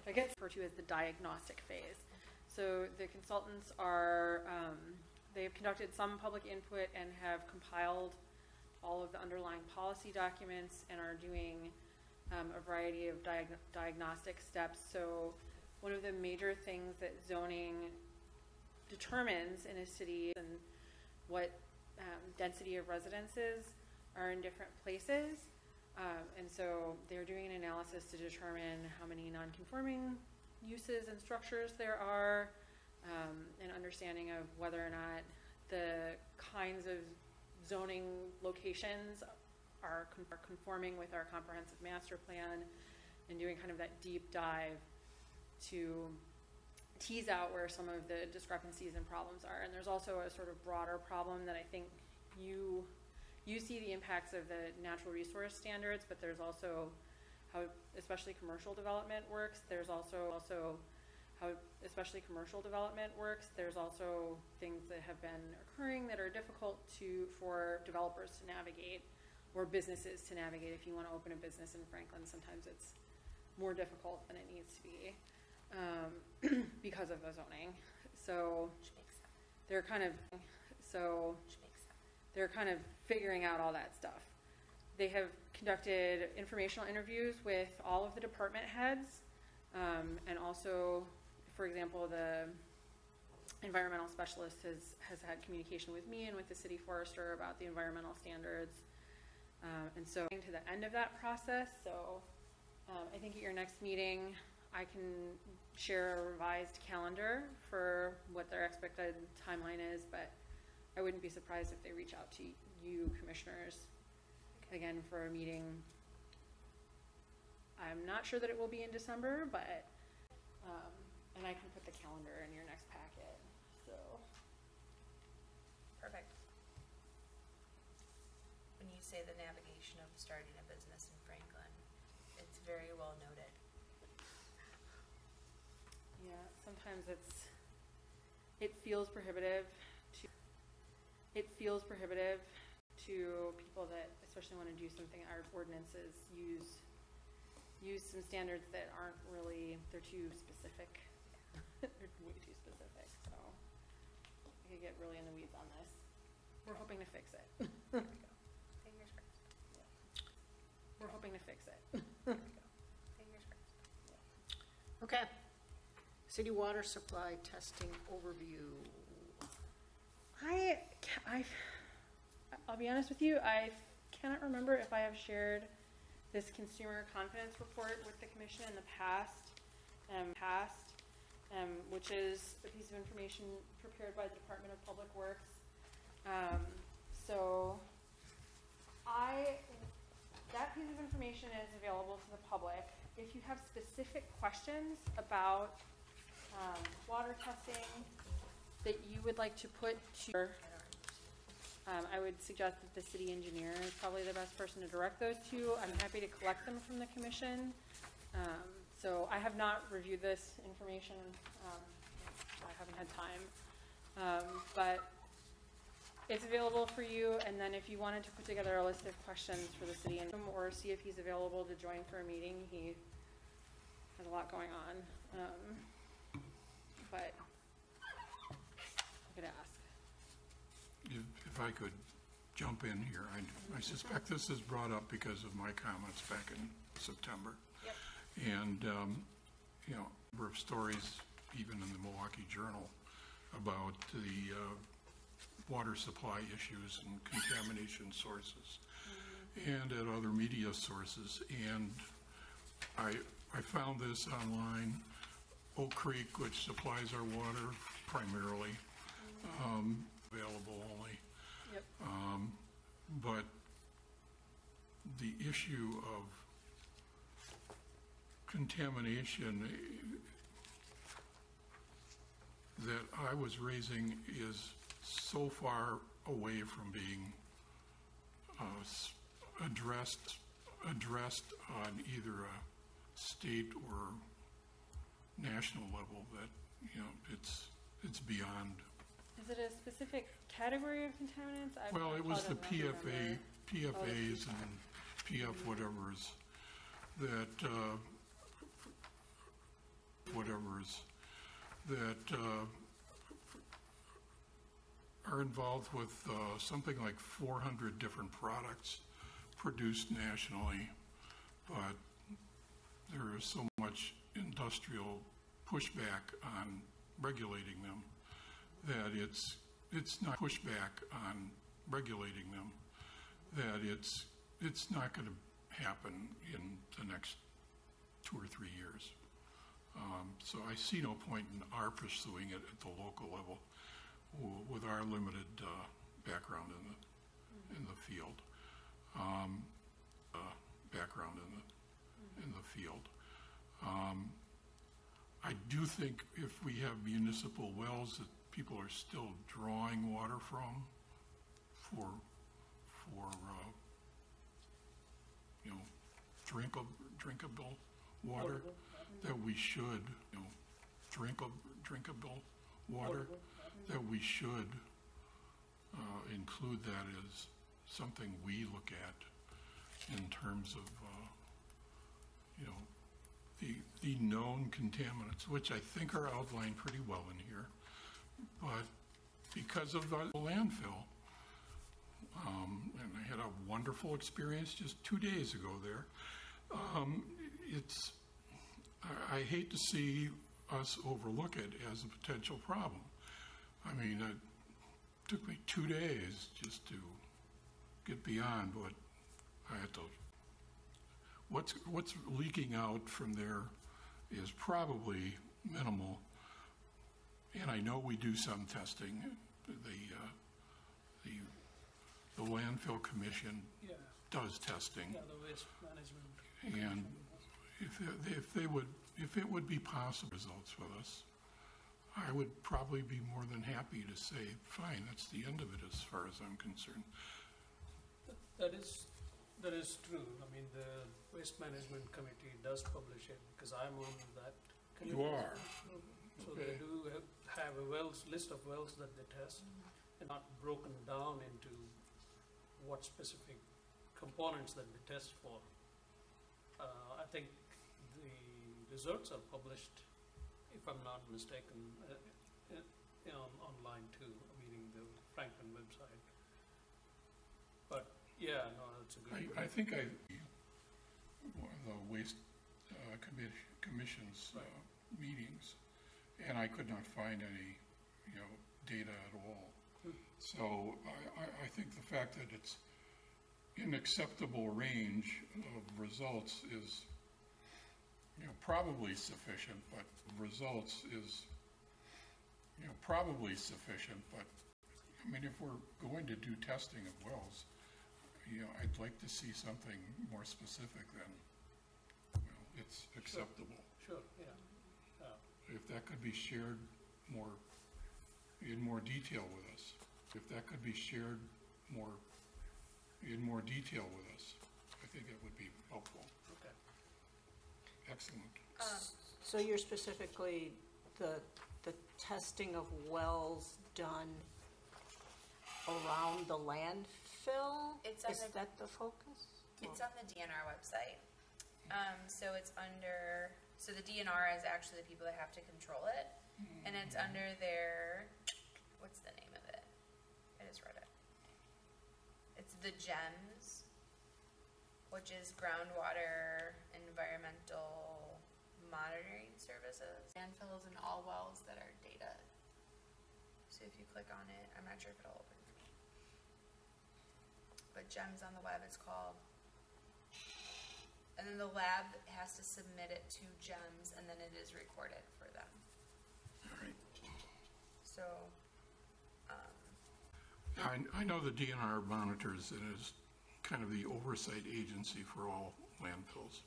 I get referred to as the diagnostic phase. So the consultants are, they have conducted some public input and have compiled all of the underlying policy documents and are doing a variety of diagnostic steps. So one of the major things that zoning determines in a city and what density of residences are in different places. And so they're doing an analysis to determine how many non-conforming uses and structures there are, an understanding of whether or not the kinds of zoning locations are conforming with our comprehensive master plan, and doing kind of that deep dive to tease out where some of the discrepancies and problems are. And there's also a sort of broader problem that I think you see the impacts of the natural resource standards, but there's also how especially commercial development works. There's also how especially commercial development works. There's also things that have been occurring that are difficult for developers to navigate, or businesses to navigate. If you want to open a business in Franklin, sometimes it's more difficult than it needs to be because of the zoning. So they're kind of figuring out all that stuff. They have conducted informational interviews with all of the department heads, and also, for example, the environmental specialist has had communication with me and with the city forester about the environmental standards. And so to the end of that process, so I think at your next meeting, I can share a revised calendar for what their expected timeline is, but I wouldn't be surprised if they reach out to you commissioners again for a meeting. I'm not sure that it will be in December, but and I can put the calendar in your next packet. So Perfect. When you say the navigation of starting a business in Franklin, it's very well noted. yeah, sometimes it feels prohibitive to people that especially want to do something. Our ordinances use some standards that aren't really, they're too specific. They're way too specific, so I could get really in the weeds on this. We're hoping to fix it. Fingers crossed. We're hoping to fix it. Fingers crossed. Okay. City water supply testing overview. I'll be honest with you, I cannot remember if I have shared this consumer confidence report with the commission in the past, which is a piece of information prepared by the Department of Public Works. So that piece of information is available to the public. If you have specific questions about water testing that you would like to put to, I would suggest that the city engineer is probably the best person to direct those to. I'm happy to collect them from the commission. So I have not reviewed this information. I haven't had time. But it's available for you. And then if you wanted to put together a list of questions for the city engineer, or see if he's available to join for a meeting, he has a lot going on. But I could ask. If I could jump in here, I suspect this is brought up because of my comments back in September. Yep. And, number of stories, even in the Milwaukee Journal, about the water supply issues and contamination sources, and at other media sources. And I found this online. Oak Creek, which supplies our water primarily, available only. Yep. But the issue of contamination that I was raising is so far away from being addressed on either a state or national level that it's beyond. Is it a specific category of contaminants? Well, it was the apologize, I don't remember. PFAs and PF whatevers that are involved with something like 400 different products produced nationally, but there is so much industrial pushback on regulating them that it's not pushback on regulating them that it's not going to happen in the next 2 or 3 years. So I see no point in our pursuing it at the local level with our limited background in the field. I do think if we have municipal wells that people are still drawing water from for drinkable water, that we should, drinkable water, that we should include that as something we look at in terms of, the known contaminants, which I think are outlined pretty well in here. But because of the landfill, and I had a wonderful experience just 2 days ago there, I hate to see us overlook it as a potential problem. I mean, it took me 2 days just to get beyond what I had to. What's leaking out from there is probably minimal, and I know we do some testing. The landfill commission does testing. Yeah, the waste management. And if it would be possible results with us, I would probably be more than happy to say, fine, that's the end of it as far as I'm concerned. That is true. I mean, the Waste Management Committee does publish it because I'm on that committee. You are? So Okay. they do have a list of wells that they test, and not broken down into what specific components that they test for. I think the results are published, if I'm not mistaken, online too, meaning the Franklin website. But yeah, no, that's a good. I think the Waste Commission's meetings, and I could not find any, data at all. So I think the fact that it's in acceptable range of results is, probably sufficient, but I mean, if we're going to do testing of wells, I'd like to see something more specific than, it's acceptable. Sure, yeah. If that could be shared in more detail with us, I think it would be helpful. Okay. Excellent. So you're specifically the testing of wells done around the landfill? It's on Is that the focus? It's on the DNR website. So it's under, so the DNR is actually the people that have to control it. And it's under their, what's the name of it? I just read it. It's the GEMS, which is Groundwater Environmental Monitoring Services. Landfills and all wells that are data. So if you click on it, I'm not sure if it'll open for me. But GEMS on the web it's called. And then the lab has to submit it to GEMS, and then it is recorded for them. All right. So, I know the DNR monitors and is kind of the oversight agency for all landfills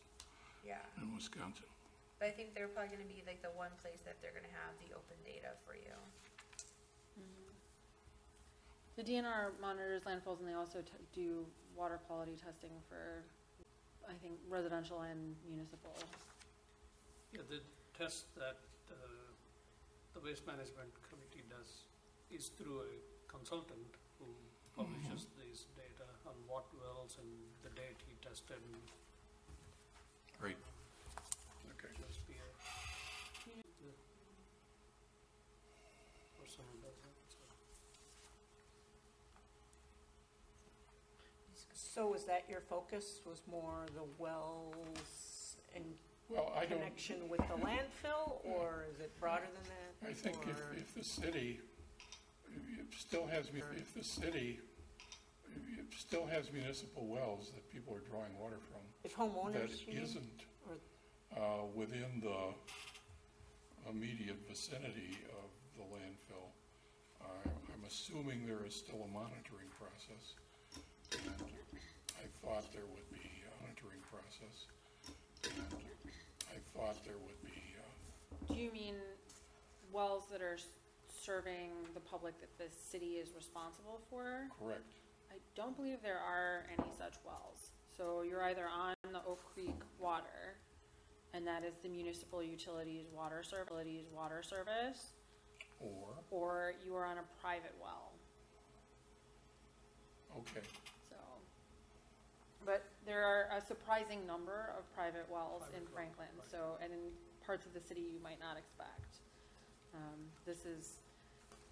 yeah. in Wisconsin. But I think they're probably going to be like the one place that they're going to have the open data for you. The DNR monitors landfills, and they also do water quality testing for, I think, residential and municipal. Yeah, the test that the Waste Management Committee does is through a consultant who publishes these data on what wells and the date he tested. And, Right. Okay. just be the person who does it. So. So was that your focus, was more the wells in Well, I don't, connection with the landfill, or is it broader than that? I think Or- if the city still has, if the city still has municipal wells that people are drawing water from, If that homeowners, you mean? isn't Or- within the immediate vicinity of the landfill, I'm assuming there is still a monitoring process. And I thought there would be a monitoring process. And I thought there would be, Do you mean wells that are serving the public that the city is responsible for? correct. I don't believe there are any such wells. So you're either on the Oak Creek water, and that is the municipal utilities water service, or you are on a private well. Okay. So, but there are a surprising number of private wells in Franklin. So, and in parts of the city you might not expect. This is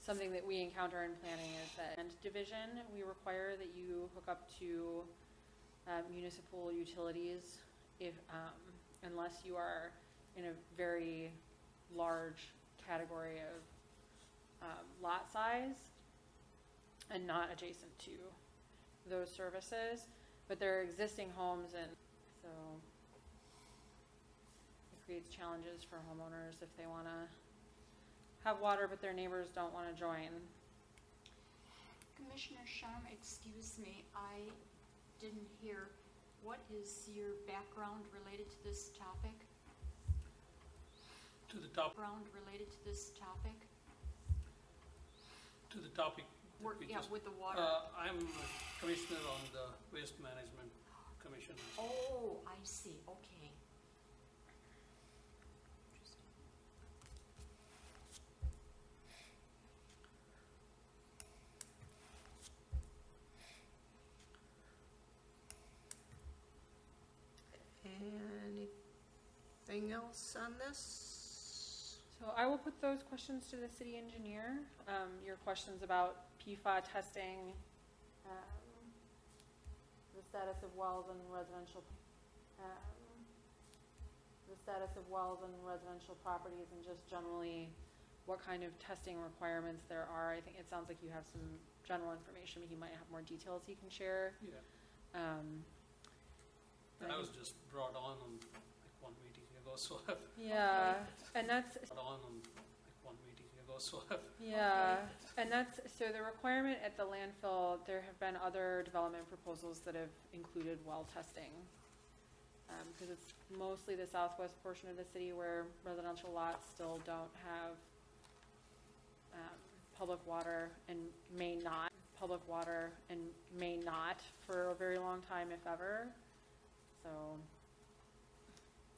something that we encounter in planning is that land division, we require that you hook up to municipal utilities if, unless you are in a very large category of lot size and not adjacent to those services. But there are existing homes, and so it creates challenges for homeowners if they want to have water but their neighbors don't want to join. Commissioner Sharm, excuse me, I didn't hear, what is your background related to this topic? To the top, Background related to this topic? to the topic. that Work, we yeah, just- with the water. I'm a commissioner on the Waste Management Commission. Oh, I see, okay. Anything else on this? So I will put those questions to the city engineer. Your questions about PFAS testing, the status of wells and residential, properties, and just generally what kind of testing requirements there are. I think it sounds like you have some general information, but he might have more details he can share. Yeah. And I I was think- just brought on like one meeting ago, so I've Yeah, and that's brought on like one meeting ago, so I've Yeah, and that's, so the requirement at the landfill, there have been other development proposals that have included well testing. Because it's mostly the southwest portion of the city where residential lots still don't have public water and may not for a very long time, if ever. So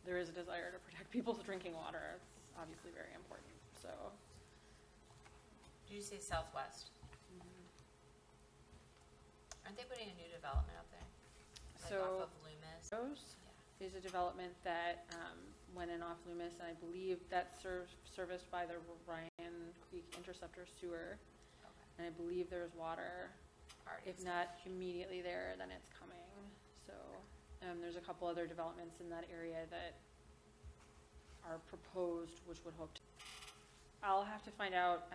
there is a desire to protect people's drinking water. It's obviously very important, so. Did you say southwest? Aren't they putting a new development out there? Like So- off of Loomis? Rose Yeah. is a development that went in off Loomis, and I believe that's serviced by the Ryan Creek Interceptor Sewer. Okay. And I believe there's water, Already if not immediately there, then it's coming. So there's a couple other developments in that area that are proposed, which would hope to. I'll have to find out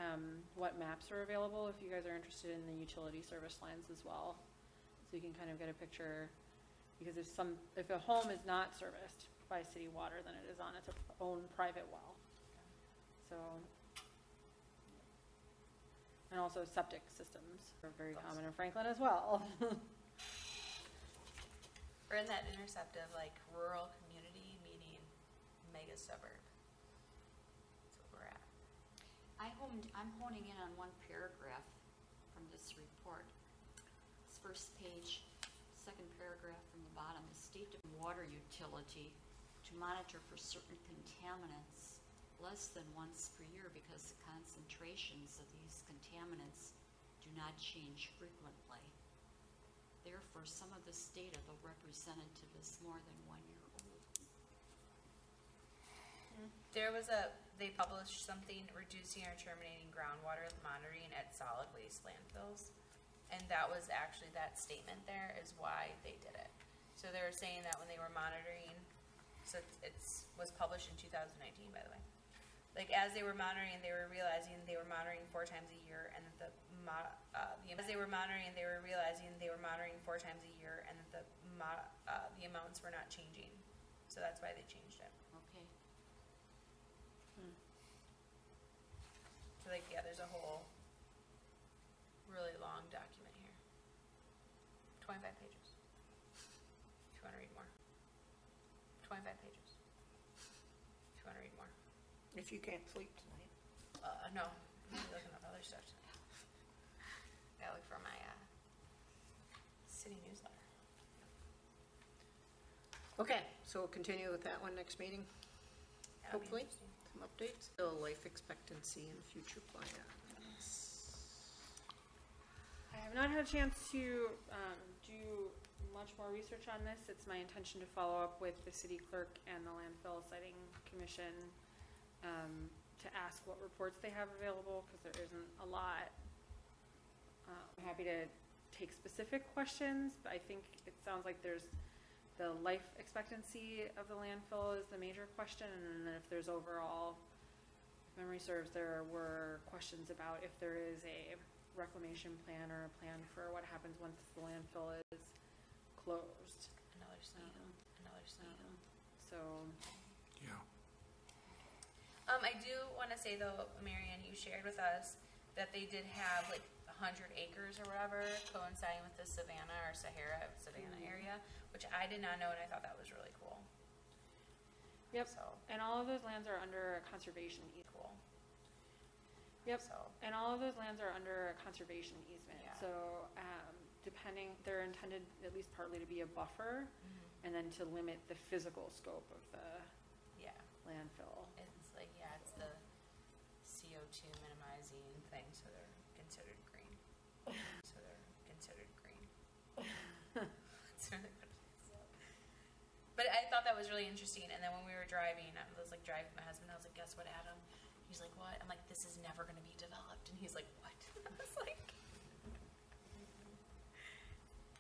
what maps are available if you guys are interested in the utility service lines as well. So you can kind of get a picture, because if a home is not serviced by city water, then it is on its own private well. So, and also septic systems are very common in Franklin as well. We're in that interceptive, like, rural community meeting mega suburb. That's what we're at. I'm honing in on one paragraph from this report. It's first page, second paragraph from the bottom. The state of water utility to monitor for certain contaminants less than once per year, because the concentrations of these contaminants do not change frequently. Therefore, some of this data, though representative, is more than 1 year old. They published something reducing or terminating groundwater monitoring at solid waste landfills. And that was actually, that statement there is why they did it. So they were saying that when they were monitoring, so it's was published in 2019, by the way. Like, as they were monitoring, they were realizing they were monitoring 4 times a year, and that as they were monitoring, they were realizing they were monitoring 4 times a year, and that the amounts were not changing. So that's why they changed it. Okay. So like, yeah, there's a whole really long document here. 25 pages. If you want to read more. 25 pages. If you want to read more. If you can't sleep tonight. No, I'm looking up other stuff tonight. Gotta look for my city newsletter. Okay, so we'll continue with that one next meeting, That'll be hopefully. interesting. Some updates. Still life expectancy and future plans. I have not had a chance to do much more research on this. It's my intention to follow up with the city clerk and the landfill siting commission to ask what reports they have available, because there isn't a lot. I'm happy to take specific questions, but I think it sounds like there's the life expectancy of the landfill is the major question, and then if there's overall, if memory serves, there were questions about if there is a reclamation plan or a plan for what happens once the landfill is closed. Another sleep. Another sleep. So, Yeah. I do want to say though, Marianne, you shared with us that they did have like 100 acres or whatever coinciding with the Savannah or Savannah area, which I did not know, and I thought that was really cool. yep. So And all of those lands are under a conservation easement. cool. Yep. So And all of those lands are under a conservation easement. Yeah. So, they're intended at least partly to be a buffer, and then to limit the physical scope of the yeah, landfill. it's like it's the CO2 minimizing thing, so they're considered green. So they're considered green. That's really what it is. But I thought that was really interesting. And then when we were driving, I was like driving with my husband. I was like, "Guess what, Adam?" He's like, "What?" I'm like, "This is never going to be developed." And he's like, "What?" I was like,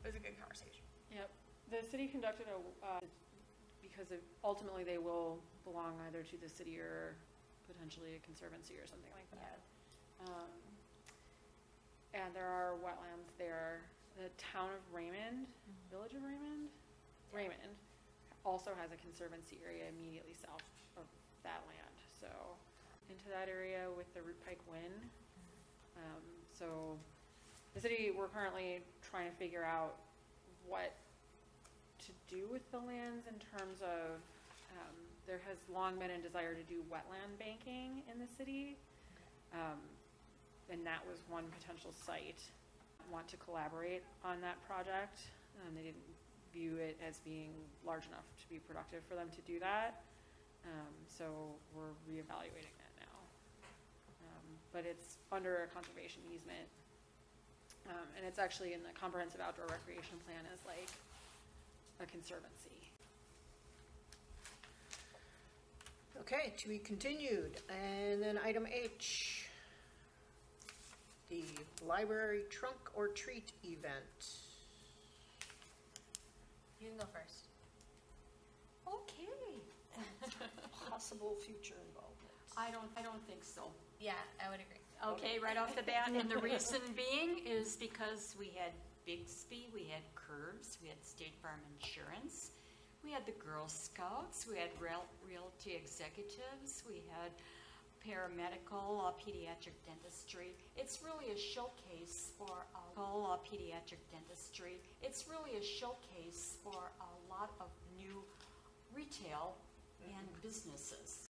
it was a good conversation. Yep. The city conducted because ultimately they will belong either to the city or potentially a conservancy or something like that. And there are wetlands there. The town of Raymond, village of Raymond, Raymond also has a conservancy area immediately south of that land. So into that area with the Root Pike Wind. So the city, we're currently trying to figure out what to do with the lands in terms of, there has long been a desire to do wetland banking in the city. And that was one potential site. Want to collaborate on that project. They didn't view it as being large enough to be productive for them to do that. So we're reevaluating that now. But it's under a conservation easement. And it's actually in the comprehensive outdoor recreation plan as like a conservancy. Okay, to be continued. And then item H, the library trunk or treat event. You can go first. Okay. Possible future involvement. I don't think so. Yeah, I would agree. Okay, right off the bat, and the reason being is because we had Bixby, we had Curbs, we had State Farm Insurance, we had the Girl Scouts, we had Realty Executives, we had paramedical, pediatric dentistry. It's really a showcase for pediatric dentistry. It's really a showcase for a lot of new retail and businesses.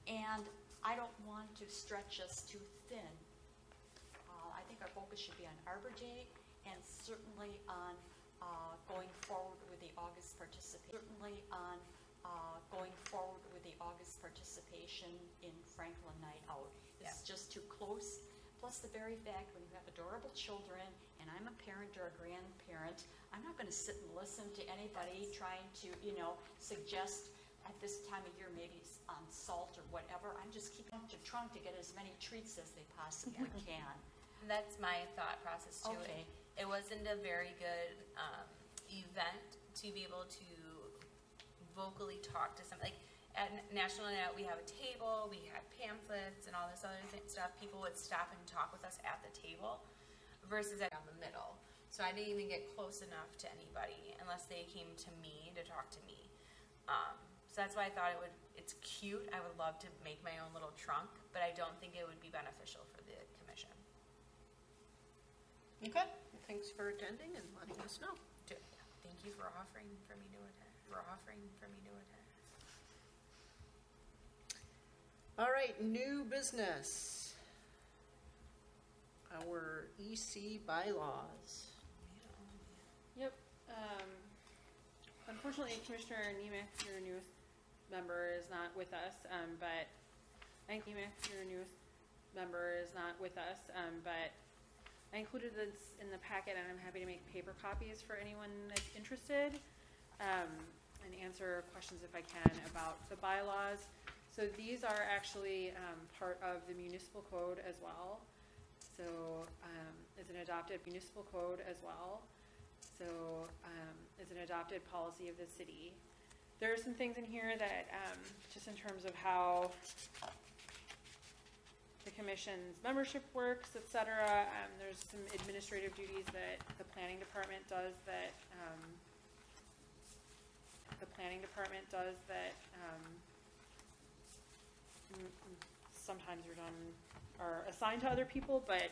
And I don't want to stretch us too thin. I think our focus should be on Arbor Day and certainly on going forward with the August participation. In Franklin Night Out. It's just too close. Plus the very fact when you have adorable children, and I'm a parent or a grandparent, I'm not going to sit and listen to anybody trying to, suggest at this time of year maybe salt or whatever. I'm just keeping up to trying to get as many treats as they possibly can. That's my thought process too. Okay. It wasn't a very good event to be able to vocally talk to somebody. Like at National Night Out, we have a table, we have pamphlets and all this other stuff. People would stop and talk with us at the table versus on the middle. So I didn't even get close enough to anybody unless they came to me to talk to me. So that's why I thought it's cute. I would love to make my own little trunk, but I don't think it would be beneficial for the commission. Okay, thanks for attending and letting us know. Thank you for offering for me to attend. All right, new business. Our EC bylaws. Yep. Unfortunately, Commissioner Nemec, your newest member, is not with us, but I think Nemec, your newest member, is not with us, but I included this in the packet, and I'm happy to make paper copies for anyone that's interested, and answer questions if I can about the bylaws. So these are actually part of the municipal code as well. So it's an adopted municipal code as well. So it's an adopted policy of the city. There are some things in here that, just in terms of how the commission's membership works, et cetera, there's some administrative duties that the planning department does that sometimes are assigned to other people, but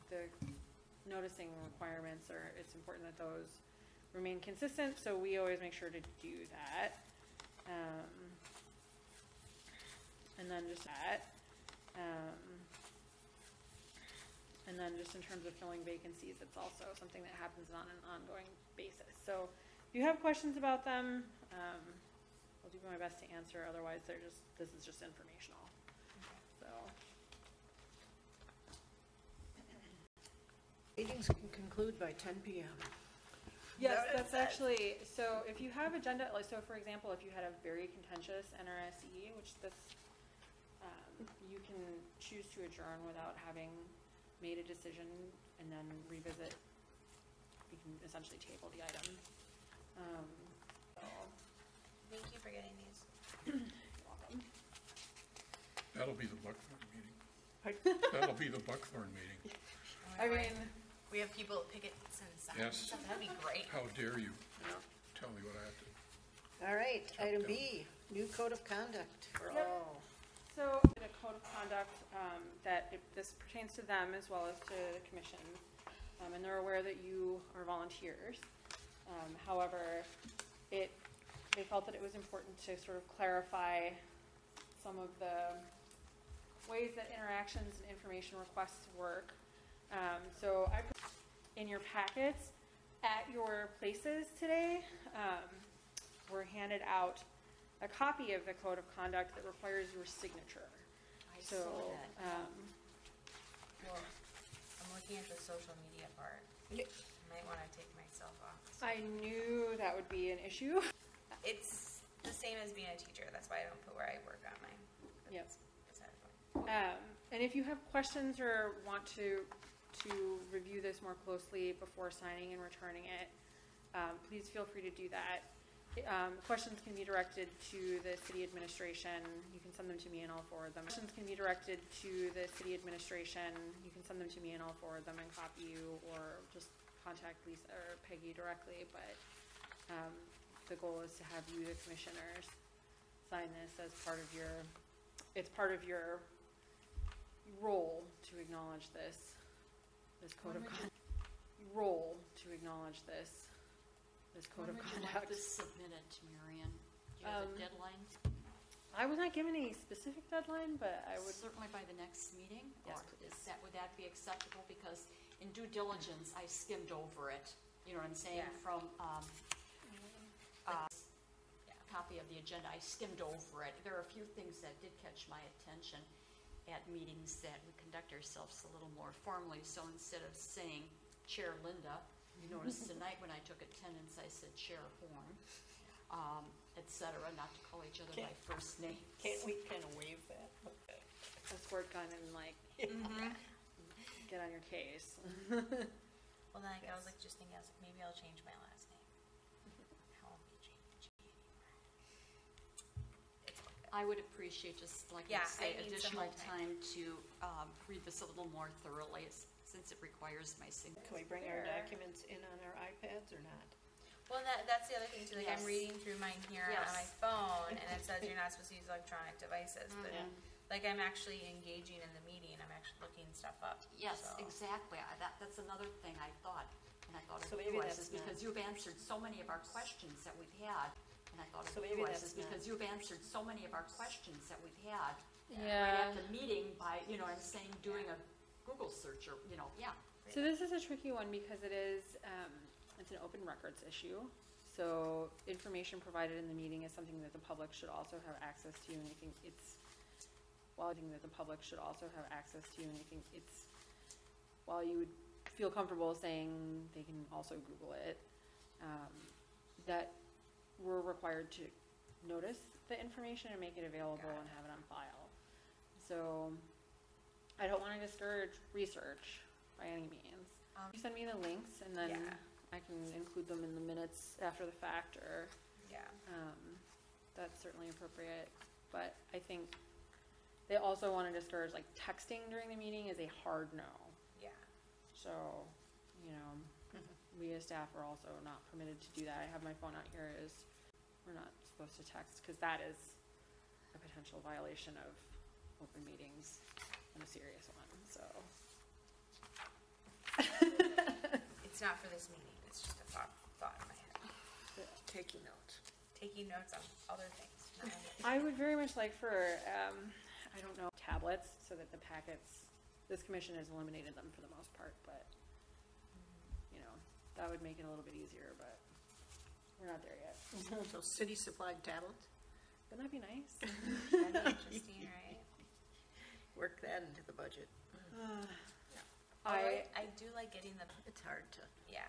the noticing requirements it's important that those remain consistent, so we always make sure to do that. And then just in terms of filling vacancies, it's also something that happens on an ongoing basis. So if you have questions about them, I'll do my best to answer. Otherwise, this is just informational. So. Meetings can conclude by 10 p.m. Yes, that's actually, so if you have agenda, like, so for example, if you had a very contentious NRSE, which this, you can choose to adjourn without having made a decision and then revisit. You can essentially table the item. So, Thank you for getting these. you're welcome. That'll be the Buckthorn meeting. That'll be the Buckthorn meeting. I mean, We have people at pickets and signs. Yes. That'd be great. How dare you No. tell me what I have to. All right, Chop item down. B, new code of conduct for Yep. all. so a code of conduct this pertains to them as well as to the commission, and they're aware that you are volunteers. However, they felt that it was important to sort of clarify some of the ways that interactions and information requests work. So I put in your packets at your places today, we're handed out a copy of the code of conduct that requires your signature. I So, saw that. Well, I'm looking at the social media part. Yeah. I might want to take myself off. I knew that would be an issue. It's the same as being a teacher. That's why I don't put where I work on mine. Yep. Beside the point. And if you have questions or want to review this more closely before signing and returning it, please feel free to do that. Questions can be directed to the city administration. You can send them to me and I'll forward them. Questions can be directed to the city administration. You can send them to me and I'll forward them and copy you, or just contact Lisa or Peggy directly. But the goal is to have you, the commissioners, sign this as part of your, it's part of your role to acknowledge this code of conduct. Role to acknowledge this code of When would you like conduct. this submitted, Marion? Do you have a deadline? I was not given a specific deadline, but I would. Certainly by the next meeting? Yes, Or please. would that be acceptable? Because in due diligence, I skimmed over it, you know what I'm saying, Yeah. from copy of the agenda. I skimmed over it. There are a few things that did catch my attention at meetings that we conduct ourselves a little more formally. So instead of saying Chair Linda, you notice tonight when I took attendance, I said Chair Horn, et cetera, not to call each other by first name. Can't we kind of waive that? A squirt gun and like Mm-hmm. get on your case. Well, then I was like, just thinking, I was like, maybe I'll change my last name. I won't be changing anymore. It's okay. I would appreciate just like you Yeah, say, I need some additional more time. time to read this a little more thoroughly since it requires my signature. Can we bring our documents in on our iPads or not? Well, that's the other thing too, like I'm Yes. reading through mine here on my Yes. phone, and it says you're not supposed to use electronic devices, but Yeah. like I'm actually engaging in the meeting, I'm actually looking stuff up. Yes, so. exactly. That's another thing I thought, and I thought So of maybe you guys, that's is because not- you've answered so many of our questions that we've had, and I thought of So you maybe guys, that's is because not- you've answered so many of our questions that we've had right Yeah. at the meeting by, you know, I'm saying, doing a Google search or, you know, yeah. So this is a tricky one because it is, it's an open records issue. So information provided in the meeting is something that the public should also have access to, and I think it's, while you would feel comfortable saying they can also Google it, that we're required to notice the information and make it available and have it on file. So I don't want to discourage research by any means. You send me the links and then Yeah. I can include them in the minutes after the fact, or Yeah. that's certainly appropriate. But I think they also want to discourage, like, texting during the meeting is a hard no. Yeah. So, you know, we as staff are also not permitted to do that. I have my phone out here, we're not supposed to text, because that is a potential violation of open meetings and a serious one, so. It's not for this meeting, it's just a thought in my head. Taking notes. Taking notes on other things. not on this. I would very much like for, I don't know, tablets, so that the packets, this commission has eliminated them for the most part, but, you know, that would make it a little bit easier, but we're not there yet. So city supplied tablets, Wouldn't that be nice? That'd be interesting, right? work that into the budget. I do like getting the, It's hard to yeah.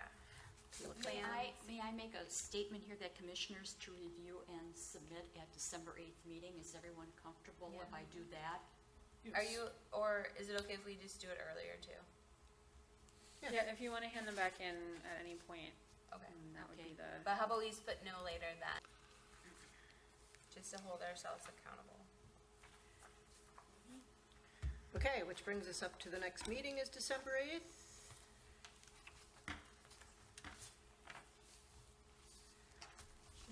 look May at. I make a statement here that commissioners to review and submit at December 8th meeting? Is everyone comfortable if I do that? Are you, or is it okay if we just do it earlier too? Yeah, if you want to hand them back in at any point, Okay. that would Okay. be the, But how about we just put no later than? Just to hold ourselves accountable. Okay, which brings us up to the next meeting is December 8th.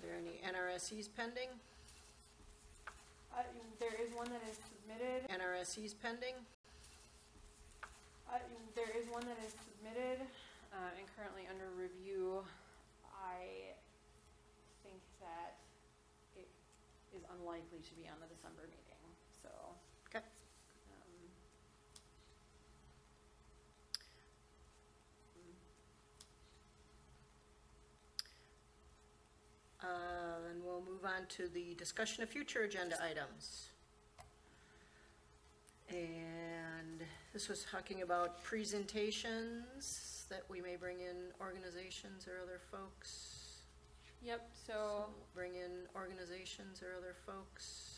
Are there any NRSEs pending? there is one that is submitted. NRSEs pending? There is one that is submitted and currently under review. I think that it is unlikely to be on the December meeting, so. Okay. And we'll move on to the discussion of future agenda items. And this was talking about presentations that we may bring in organizations or other folks. Yep, so, Bring in organizations or other folks.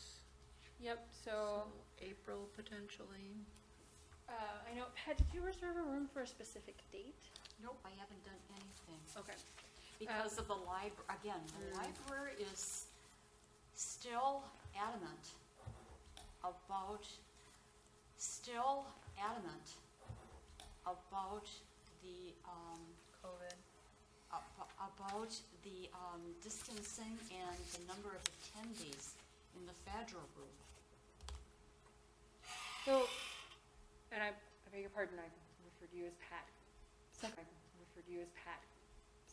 so, April potentially. I know, Pat, did you reserve a room for a specific date? Nope, I haven't done anything. Okay. Because of the again, the library is still adamant about the, COVID. about the distancing and the number of attendees in the Fadro group. So, and I beg your pardon, I referred to you as Pat.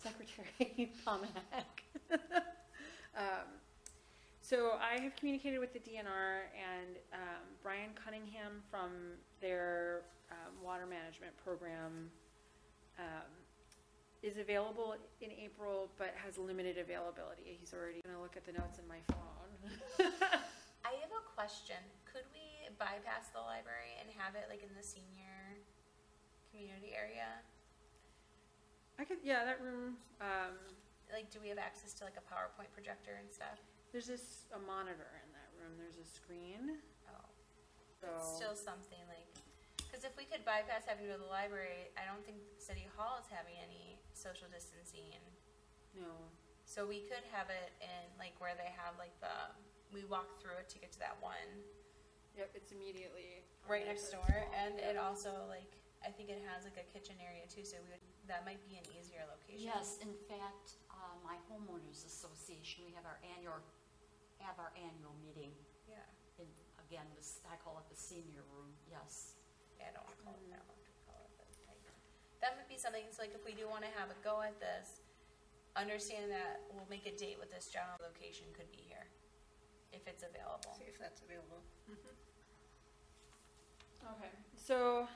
Secretary Pomack. So I have communicated with the DNR, and Brian Cunningham from their water management program is available in April, but has limited availability. He's already going to look at the notes in my phone. I have a question. Could we bypass the library and have it like in the senior community area? Yeah, that room, Like, do we have access to like a PowerPoint projector and stuff? there's a monitor in that room, there's a screen, Oh, so. it's still something like, Because if we could bypass having to go to the library, I don't think City Hall is having any social distancing. No. So we could have it in like where they have like we walk through it to get to that one Yep, it's immediately right next door, and it also like I think it has like a kitchen area too. So that might be an easier location. Yes, in fact, my homeowners association, we have our annual meeting. Yeah. In, again, I call it the senior room, yes. Yeah, I don't want to call it that. I want to call it that would be something. So like if we do want to have a go at this, understand that we'll make a date with this general location could be here if it's available. See if that's available. Okay, so,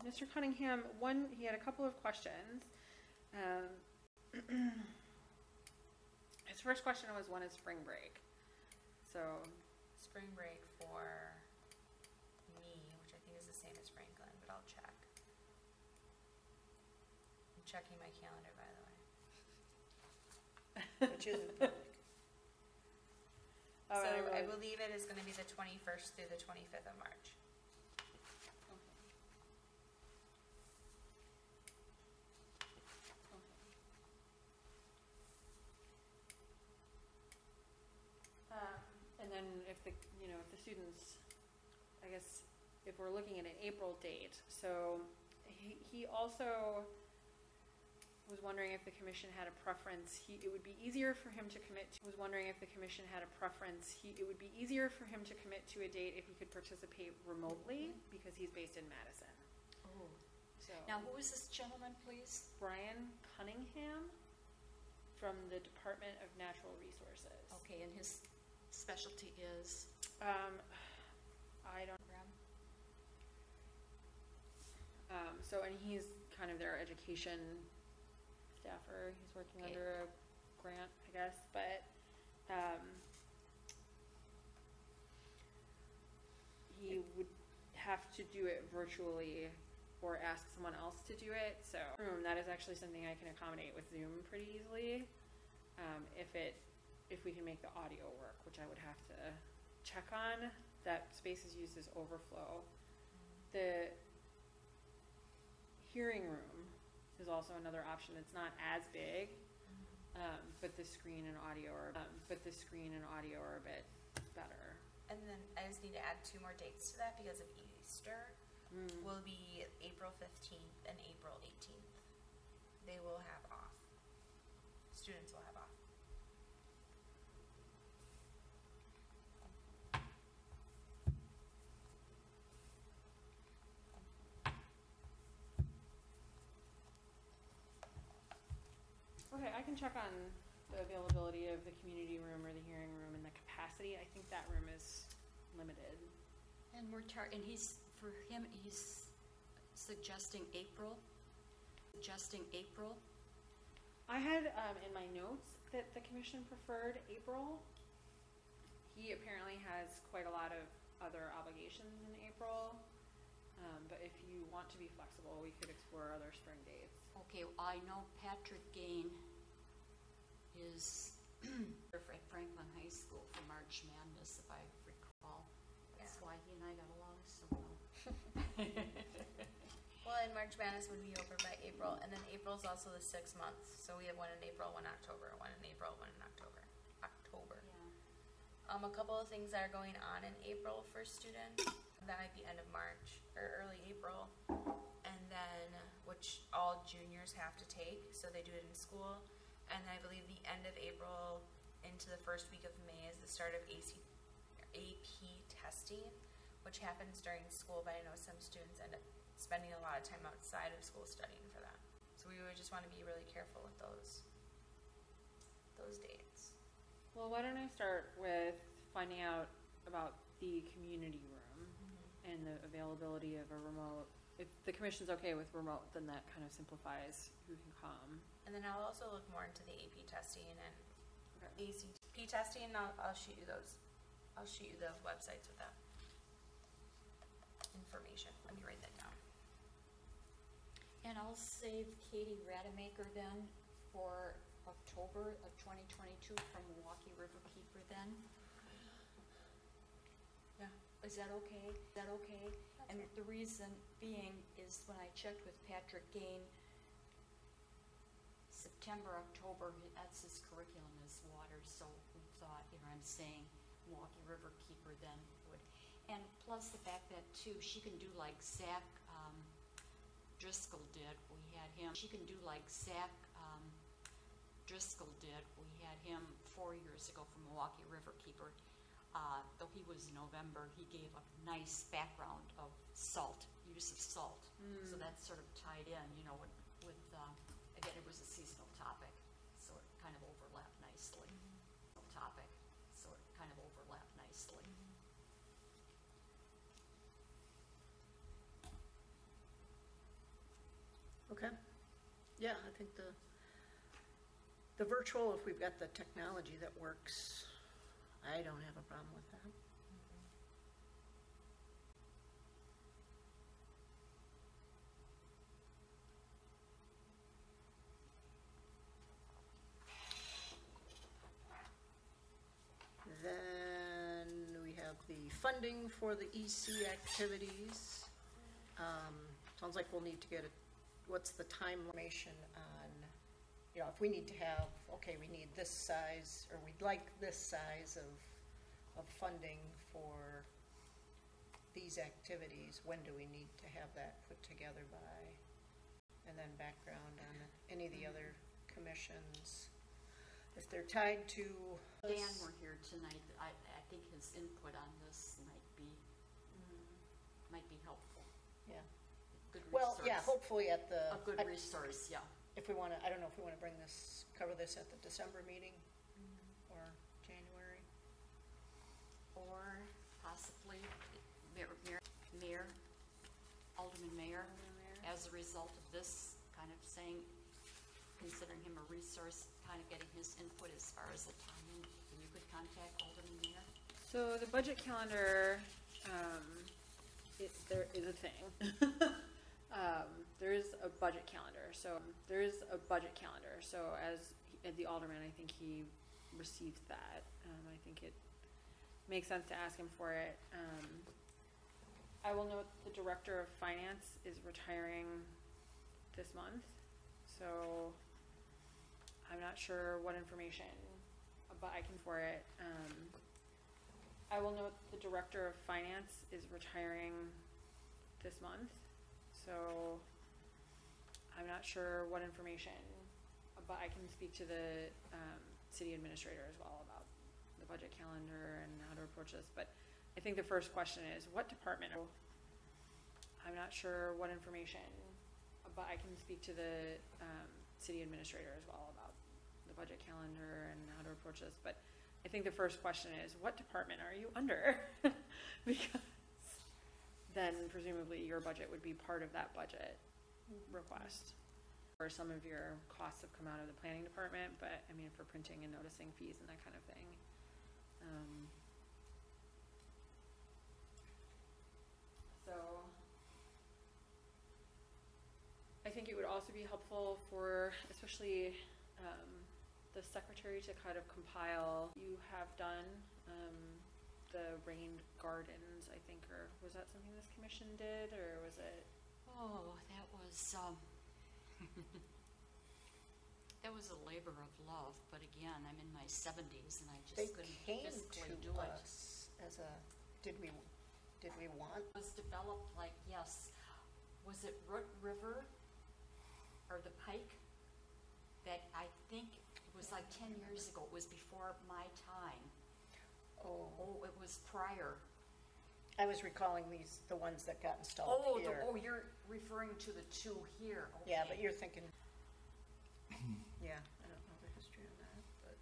Mr. Cunningham, he had a couple of questions. His first question was, when is spring break? So, Spring break for me, which I think is the same as Franklin, but I'll check. I'm checking my calendar, by the way. Which isn't public. So I believe it is going to be the 21st through the 25th of March. And then if the students, I guess, if we're looking at an April date, so he also was wondering if the commission had a preference. It would be easier for him to commit to, it would be easier for him to commit to a date if he could participate remotely because he's based in Madison. Oh. So Now, who is this gentleman, please? Brian Cunningham from the Department of Natural Resources. Okay, and his specialty is? I don't. So, and he's kind of their education staffer. He's working Okay. under a grant, I guess, but he would have to do it virtually or ask someone else to do it. So, that is actually something I can accommodate with Zoom pretty easily. If we can make the audio work, which I would have to check on. That space is used as overflow. The hearing room is also another option. It's not as big, but the screen and audio are a bit better. And then I just need to add 2 more dates to that because of Easter. Will be April 15th and April 18th. They will have off. Students will have off. Okay, I can check on the availability of the community room or the hearing room and the capacity. I think that room is limited. And he's suggesting April. I had in my notes that the commission preferred April. He apparently has quite a lot of other obligations in April, but if you want to be flexible, we could explore other spring dates. Okay, I know Patrick Gain is at Franklin High School for March Madness, if I recall. That's why he and I got along so well. Well, and March Madness would be over by April, and then April's also the 6 months. So we have one in April, one in October, one in April, one in October. Yeah. A couple of things that are going on in April for students. That might be end of March or early April, and then which all juniors have to take, so they do it in school. And I believe the end of April into the first week of May is the start of AP testing, which happens during school, but I know some students end up spending a lot of time outside of school studying for that. So we would just want to be really careful with those dates. Well, why don't I start with finding out about the community room and the availability of a remote. If the commission's okay with remote, then that kind of simplifies who can come. And then I'll also look more into the AP testing and Okay. ACT testing. I'll shoot you those. I'll shoot you the websites with that information. Let me write that down. And I'll save Katie Rademacher then for October of 2022 from Milwaukee Riverkeeper then. Yeah. Is that okay? Is that okay? And the reason being is when I checked with Patrick Gain, September, October, that's his curriculum is water, so we thought, I'm saying Milwaukee River Keeper then would. And plus the fact that too, she can do like Zach Driscoll did, we had him, she can do like Zach Driscoll did, we had him 4 years ago from Milwaukee River Keeper. Though he was November, he gave a nice background of salt, use of salt. So that's sort of tied in, with again, it was a seasonal topic, so it kind of overlapped nicely. Topic, so it kind of overlapped nicely. Okay. Yeah, I think the virtual, if we've got the technology that works, I don't have a problem with that. Then we have the funding for the EC activities. Sounds like we'll need to get what's the time information on, if we need to have, okay, we need this size, or we'd like this size of funding for these activities, when do we need to have that put together by? And then background on any of the other commissions. If they're tied to. Dan were here tonight, I think his input on this might be helpful. Yeah. Good resource. Well, yeah, hopefully at the. A good resource, yeah. If we want to, I don't know if we want to cover this at the December meeting or January. Or possibly Mayor, Alderman Mayor, as a result of this, kind of saying, considering him a resource, kind of getting his input as far as the timing. You could contact Alderman Mayor. So the budget calendar, there is a thing. There is a budget calendar. So as the alderman, I think he received that. I think it makes sense to ask him for it. I will note the director of finance is retiring this month, so I'm not sure what information, but I can for it. I will note the director of finance is retiring this month, so I'm not sure what information, but I can speak to the city administrator as well about the budget calendar and how to approach this. But I think the first question is, what department? I'm not sure what information, but I can speak to the city administrator as well about the budget calendar and how to approach this. But I think the first question is, what department are you under? Because then presumably your budget would be part of that budget request. Or some of your costs have come out of the planning department, but I mean for printing and noticing fees and that kind of thing. So I think it would also be helpful for especially the secretary to kind of compile. You have done the rain gardens, I think, or was that something this commission did, or was it? Oh, that was that was a labor of love. But again, I'm in my 70s and I just They couldn't came physically to do it. us as a, did we want? It was developed like, yes, was it Root River or the Pike? That I think it was like 10 years ago. It was before my time. Oh, It was prior. I was recalling the ones that got installed here. You're referring to the two here. Okay. Yeah, but you're thinking, yeah, I don't know the history on that, but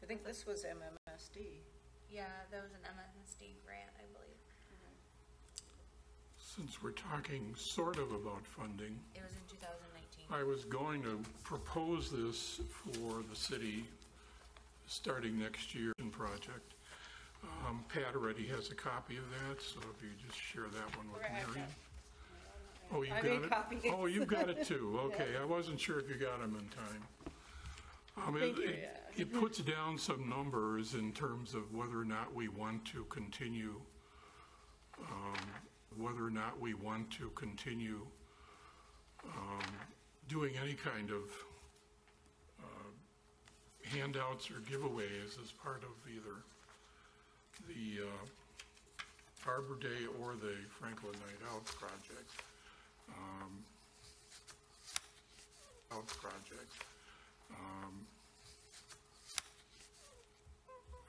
I think this was MMSD. Yeah, that was an MMSD grant, I believe. Since we're talking sort of about funding, It was in 2019. I was going to propose this for the city starting next year in project. Pat already has a copy of that, so if you just share that one with Marion. Oh, you I got made it? copies. Oh, you've got it too. Okay, I wasn't sure if you got them in time. Thank you, yeah. It puts down some numbers in terms of whether or not we want to continue whether or not we want to continue doing any kind of handouts or giveaways as part of either the Arbor Day or the Franklin Night Out project.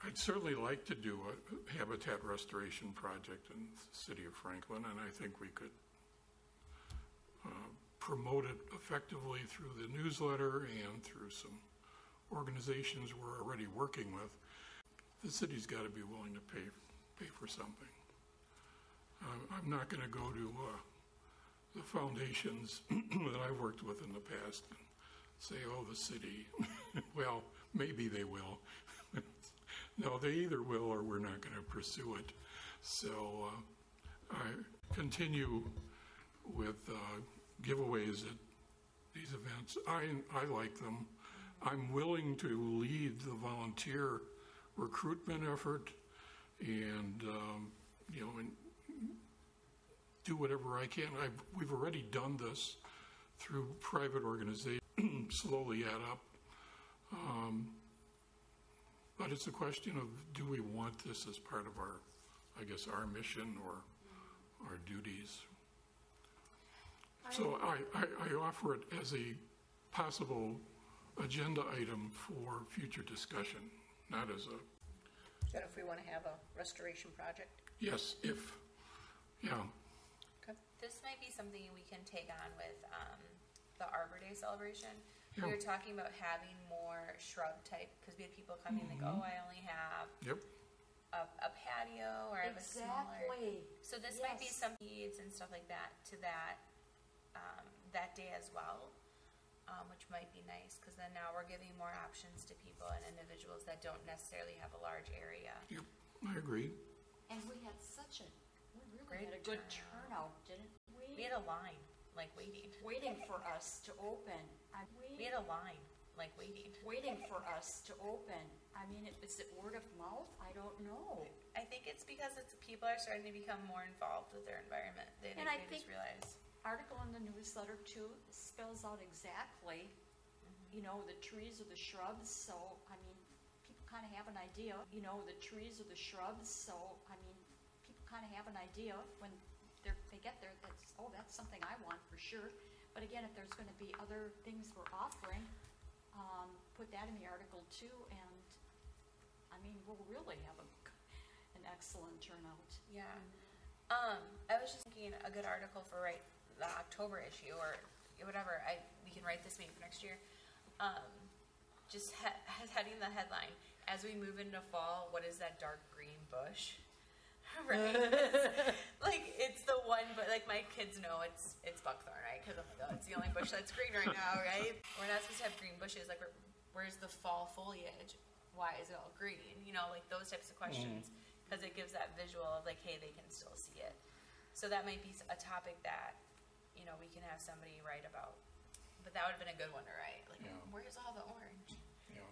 I'd certainly like to do a habitat restoration project in the city of Franklin, and I think we could promote it effectively through the newsletter and through some organizations we're already working with. The city's got to be willing to pay for something. I'm not going to go to the foundations that I've worked with in the past and say, oh, the city. Well, maybe they will. No, they either will or we're not going to pursue it. So I continue with giveaways at these events. I like them. I'm willing to lead the volunteer recruitment effort and, and do whatever I can. We've already done this through private organizations, slowly add up. But it's a question of, do we want this as part of our, our mission or our duties? So I offer it as a possible agenda item for future discussion, not as a... Is that if we want to have a restoration project? Yes, yeah. Okay. This might be something we can take on with the Arbor Day celebration. Yeah. We were talking about having more shrub type, because we had people coming like, oh, I only have a patio, or I have a smaller. So this might be some needs and stuff like that to that day as well, which might be nice, because then now we're giving more options to people and individuals that don't necessarily have a large area. Yep, I agree. And we had we really Great had a good turnout. turnout, didn't we? We had a line, like waiting. Waiting for us to open. We had a line, like waiting. Waiting for us to open. I mean, is it word of mouth? I don't know. I think it's because people are starting to become more involved with their environment. They just realize. Article in the newsletter too spells out exactly, the trees or the shrubs. So, I mean, people kind of have an idea, the trees or the shrubs. So, I mean, people kind of have an idea when they get there. That's something I want for sure. But again, if there's going to be other things we're offering, put that in the article too. And I mean, we'll really have an excellent turnout. Yeah. I was just thinking a good article for the October issue or whatever. We can write this maybe for next year. Just heading the headline, as we move into fall, what is that dark green bush? Right? It's the one, but my kids know it's buckthorn, right? Because oh my god, it's the only bush that's green right now, right? We're not supposed to have green bushes. Where's the fall foliage? Why is it all green? Those types of questions, because it gives that visual of hey, they can still see it. So that might be a topic that we can have somebody write about. But that would have been a good one to write. Where's all the orange?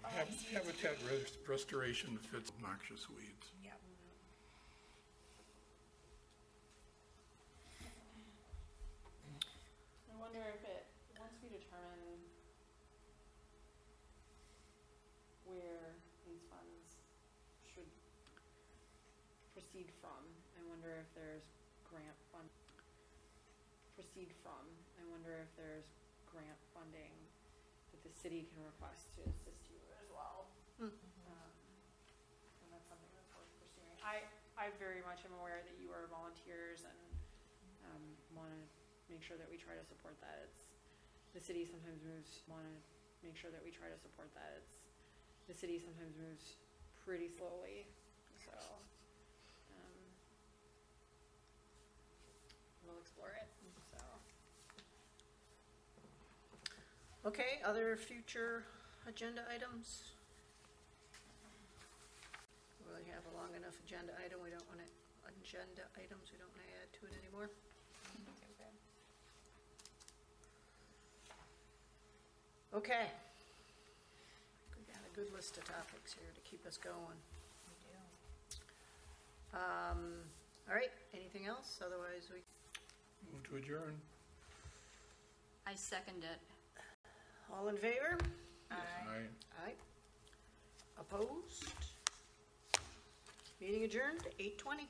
Habitat restoration fits noxious weeds. Yeah. I wonder if once we determine where these funds should proceed from, I wonder if there's grant funding that the city can request to assist you as well. And that's something that's worth pursuing. I very much am aware that you are volunteers and want to make sure that we try to support that. The city sometimes moves pretty slowly, so we'll explore it. So Okay, other future agenda items? We really have a long enough agenda item. We don't want to add to it anymore. Okay. We got a good list of topics here to keep us going. We do. All right, anything else? Otherwise, we, Move to adjourn. I second it. all in favor? Aye. Aye. Opposed? Meeting adjourned, 8:20.